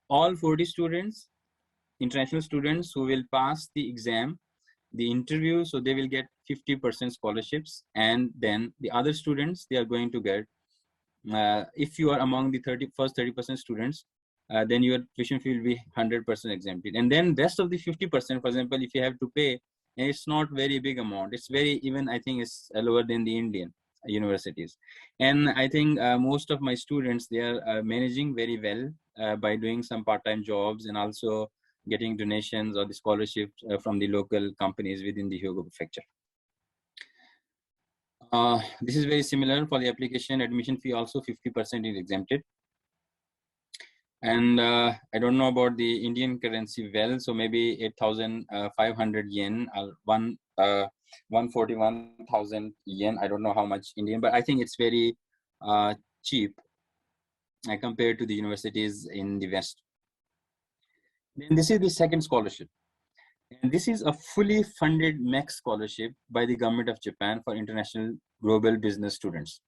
all 40 students, international students who will pass the exam, the interview, so they will get 50% scholarships. And then the other students, they are going to get, if you are among the first 30% students, then your tuition fee will be 100% exempted. And then rest of the 50%, for example, if you have to pay, and it's not very big amount, it's very, even I think it's lower than the Indian universities. And I think most of my students, they are managing very well by doing some part-time jobs and also getting donations or the scholarships from the local companies within the Hyogo Prefecture. This is very similar for the application. Admission fee also 50% is exempted. And I don't know about the Indian currency well, so maybe 8,500 yen or 141,000 yen. I don't know how much Indian, but I think it's very cheap compared to the universities in the West. Then this is the second scholarship. And this is a fully funded MEC scholarship by the government of Japan for international global business students.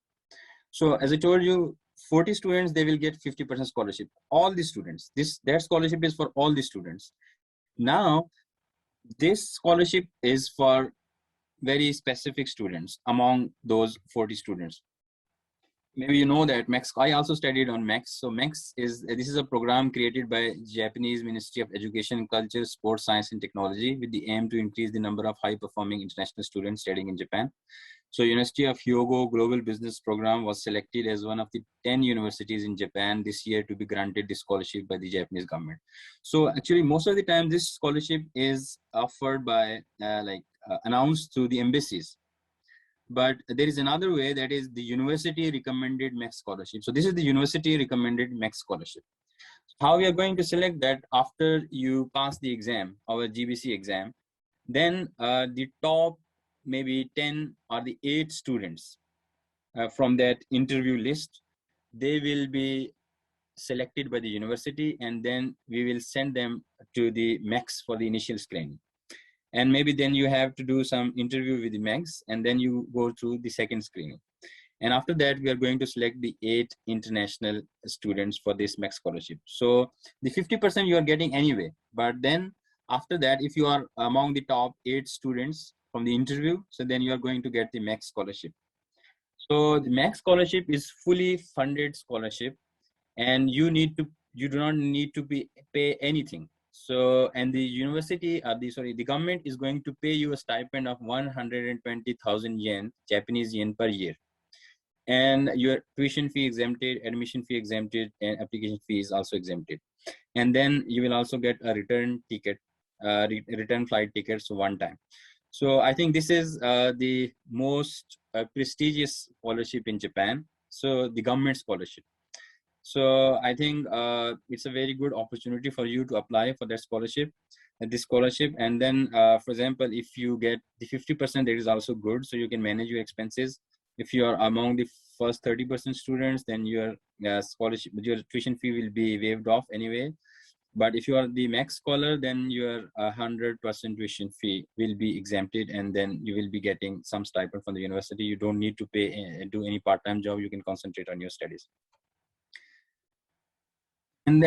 So as I told you, 40 students, they will get 50% scholarship. All the students, that scholarship is for all the students. Now, this scholarship is for very specific students among those 40 students. Maybe you know that MEX, I also studied on MEX. So MEX this is a program created by Japanese Ministry of Education, Culture, Sports, Science and Technology with the aim to increase the number of high-performing international students studying in Japan. So University of Hyogo Global Business Program was selected as one of the 10 universities in Japan this year to be granted this scholarship by the Japanese government. So actually, most of the time, this scholarship is offered by announced through the embassies. But there is another way, that is the university recommended MEC scholarship. So this is the university recommended MEC scholarship. How we are going to select that? After you pass the exam, our GBC exam, then the top maybe 10 or the 8 students from that interview list, they will be selected by the university, and then we will send them to the MEX for the initial screening. And maybe then you have to do some interview with the MEX, and then you go through the second screening. And after that, we are going to select the 8 international students for this MEX scholarship. So the 50% you are getting anyway, but then after that, if you are among the top 8 students from the interview, so then you are going to get the MEX scholarship. So the MEX scholarship is fully funded scholarship, and you do not need to pay anything. So, and the university, the government is going to pay you a stipend of 120,000 yen, Japanese yen per year. And your tuition fee exempted, admission fee exempted, and application fee is also exempted. And then you will also get a return ticket, return flight tickets one time. So I think this is the most prestigious scholarship in Japan. So the government scholarship. So I think it's a very good opportunity for you to apply for that scholarship, this scholarship. And then, for example, if you get the 50%, that is also good. So you can manage your expenses. If you are among the first 30% students, then your scholarship, your tuition fee will be waived off anyway. But if you are the MEX scholar, then your 100% tuition fee will be exempted, and then you will be getting some stipend from the university. You don't need to pay, do any part-time job. You can concentrate on your studies. And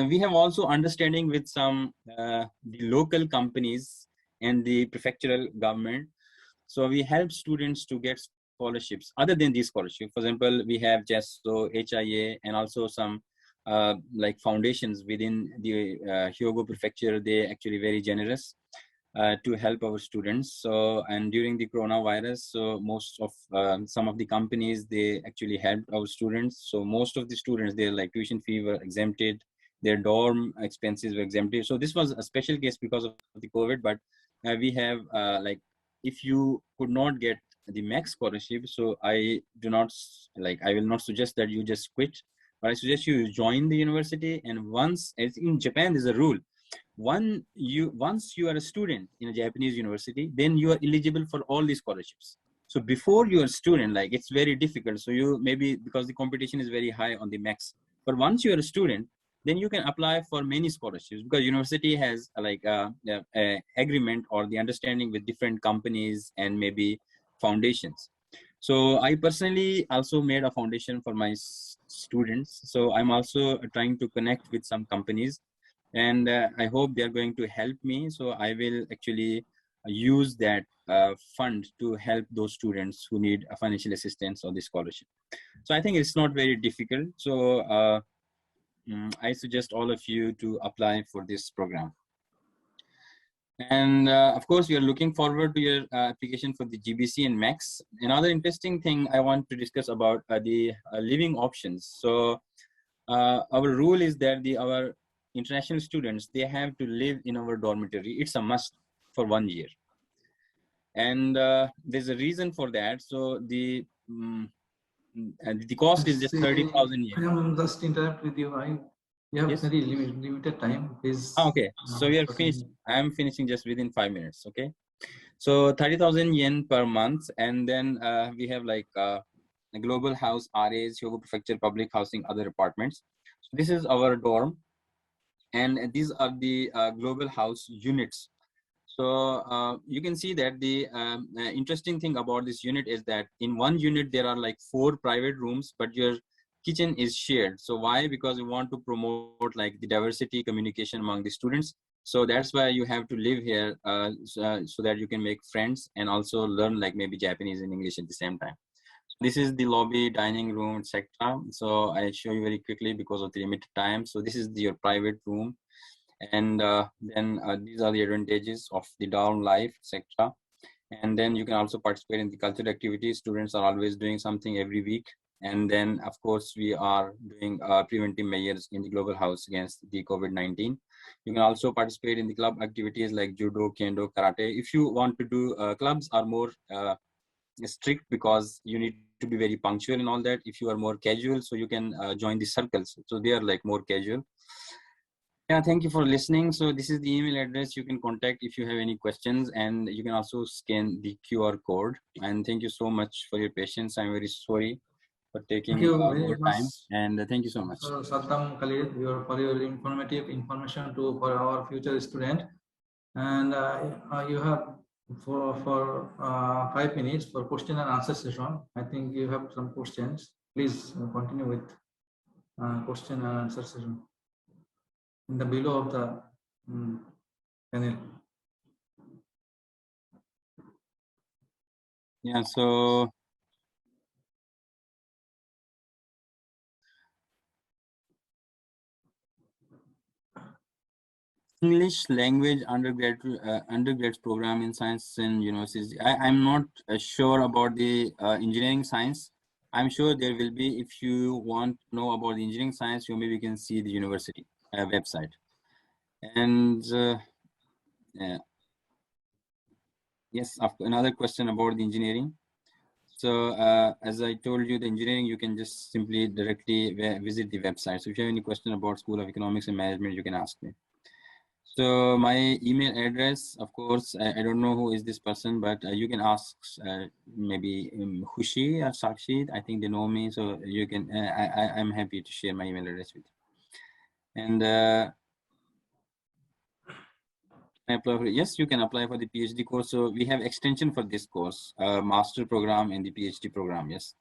we have also understanding with some the local companies and the prefectural government. So we help students to get scholarships other than these scholarships. For example, we have JESO, HIA, and also some like foundations within the Hyogo prefecture. They actually very generous to help our students. So, and during the coronavirus, so most of some of the companies, they actually helped our students. So most of the students, their like tuition fee were exempted, their dorm expenses were exempted. So this was a special case because of the COVID, but we have like, if you could not get the MEX scholarship, so I will not suggest that you just quit, but I suggest you join the university. And once, as in Japan, there's a rule. Once you are a student in a Japanese university, then you are eligible for all these scholarships. So before you are a student, like it's very difficult. So you maybe, because the competition is very high on the MEX, but once you are a student, then you can apply for many scholarships, because university has like a agreement or the understanding with different companies and maybe foundations. So I personally also made a foundation for my students. So I'm also trying to connect with some companies, and I hope they're going to help me. So I will actually use that fund to help those students who need a financial assistance or the scholarship. So I think it's not very difficult. So I suggest all of you to apply for this program. And of course, we are looking forward to your application for the GBC and MEX. Another interesting thing I want to discuss about the living options. So our rule is that our international students, they have to live in our dormitory. It's a must for 1 year. And there's a reason for that. So the cost is just 30,000 yen. I am just interrupt with you. You have Yes? very limited time. Please. Okay, so we are finished. I am finishing just within 5 minutes. Okay, so 30,000 yen per month, and then we have like a global house, RAs, Hyogo Prefecture, public housing, other apartments. So this is our dorm, and these are the global house units. So you can see that the interesting thing about this unit is that in one unit there are like 4 private rooms, but your kitchen is shared. So why? Because we want to promote like the diversity communication among the students. So that's why you have to live here so that you can make friends and also learn like maybe Japanese and English at the same time. This is the lobby, dining room, etc. So I show you very quickly because of the limited time. So this is your private room. And then these are the advantages of the dorm life, etc. And then you can also participate in the cultural activities. Students are always doing something every week. And then, of course, we are doing preventive measures in the global house against the COVID-19. You can also participate in the club activities like judo, kendo, karate. If you want to do, clubs are more strict because you need to be very punctual and all that. If you are more casual, so you can join the circles. So they are like more casual. Yeah, thank you for listening. So this is the email address you can contact if you have any questions, and you can also scan the QR code. And thank you so much for your patience. I'm very sorry for taking Thank you very your much. time, and thank you so much. So Saddam Khalid, for your informative information for our future student, and you have for 5 minutes for question and answer session. I think you have some questions. Please continue with question and answer session in the below of the panel. Yeah, so English language undergraduate program in science in universities. I'm not sure about the engineering science. I'm sure there will be. If you want to know about the engineering science, you maybe can see the university website. And yes, another question about the engineering. So as I told you, the engineering, you can just simply directly visit the website. So if you have any question about School of Economics and Management, you can ask me. So my email address, of course, I don't know who is this person, but you can ask maybe Hushi or Sakshi. I think they know me, so you can. I'm happy to share my email address with you. And yes, you can apply for the PhD course. So we have extension for this course, master program and the PhD program. Yes.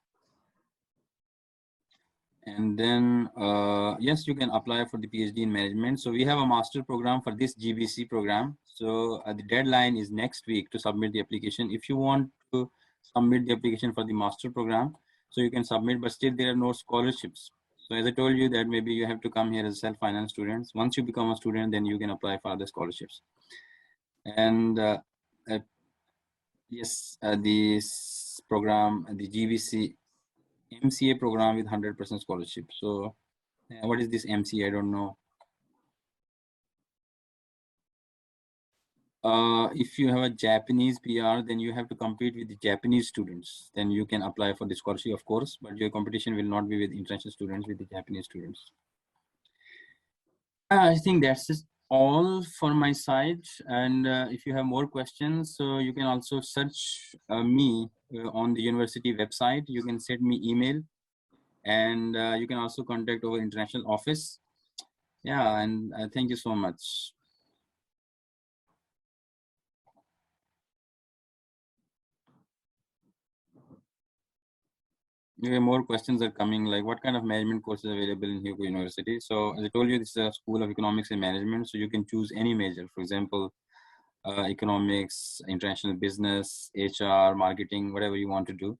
And then, yes, you can apply for the PhD in management. So we have a master program for this GBC program. So the deadline is next week to submit the application. If you want to submit the application for the master program, so you can submit, but still there are no scholarships. So as I told you that maybe you have to come here as self-finance students. Once you become a student, then you can apply for other scholarships. And yes, this program, the GBC MCA program with 100% scholarship. So what is this MCA? I don't know. If you have a Japanese PR, then you have to compete with the Japanese students. Then you can apply for the scholarship, of course, but your competition will not be with international students, with the Japanese students. I think that's all for my side. And if you have more questions, so you can also search me on the university website. You can send me email. And you can also contact our international office. Yeah, and thank you so much. More questions are coming, like what kind of management courses are available in Hyogo University? So as I told you, this is a School of Economics and Management, so you can choose any major. For example, economics, international business, HR, marketing, whatever you want to do.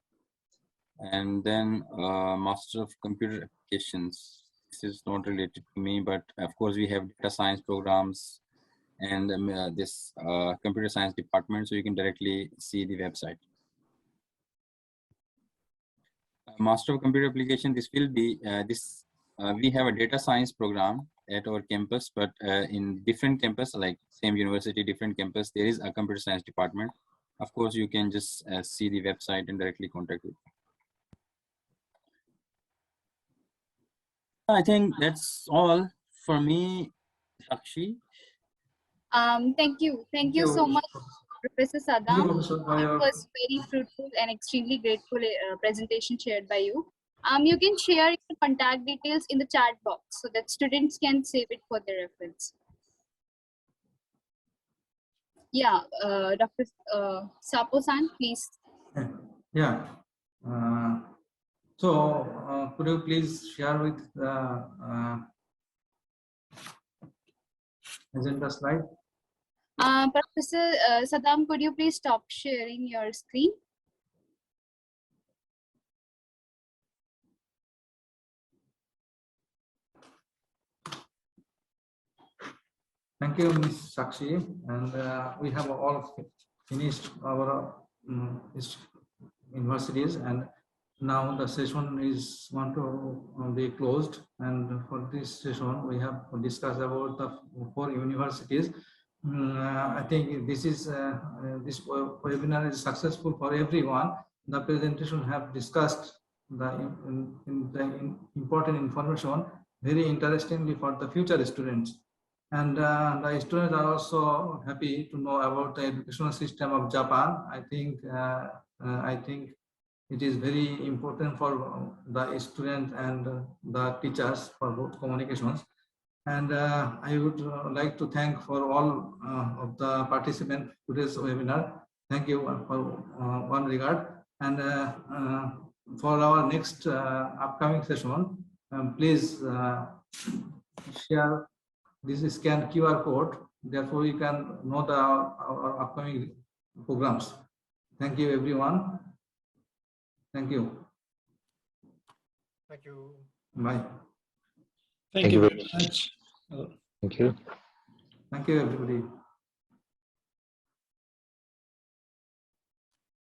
And then Master of Computer Applications. This is not related to me, but of course we have data science programs and this computer science department, so you can directly see the website. Master of Computer Application, this will be we have a data science program at our campus, but in different campus, like same university, different campus, there is a computer science department. Of course, you can just see the website and directly contact with. I think that's all for me, Sakshi. Thank you so much, Professor Saddam. It was very fruitful and extremely grateful presentation shared by you. You can share your contact details in the chat box so that students can save it for their reference. Yeah, Dr. Sapo-san, please. Yeah. So could you please share with the agenda slide? Professor Saddam, could you please stop sharing your screen? Thank you, Ms. Sakshi. And we have all finished our universities, and now the session is going to be closed. And for this session, we have discussed about the 4 universities. I think this is this webinar is successful for everyone. The presentation have discussed the important information very interestingly for the future students. And the students are also happy to know about the educational system of Japan. I think It is very important for the student and the teachers for both communications. And I would like to thank for all of the participants today's webinar. Thank you for one regard. And for our next upcoming session, please share this scan QR code. Therefore, you can know our upcoming programs. Thank you, everyone. Thank you. Thank you. Bye. Thank you very much. Thank you. Thank you, everybody.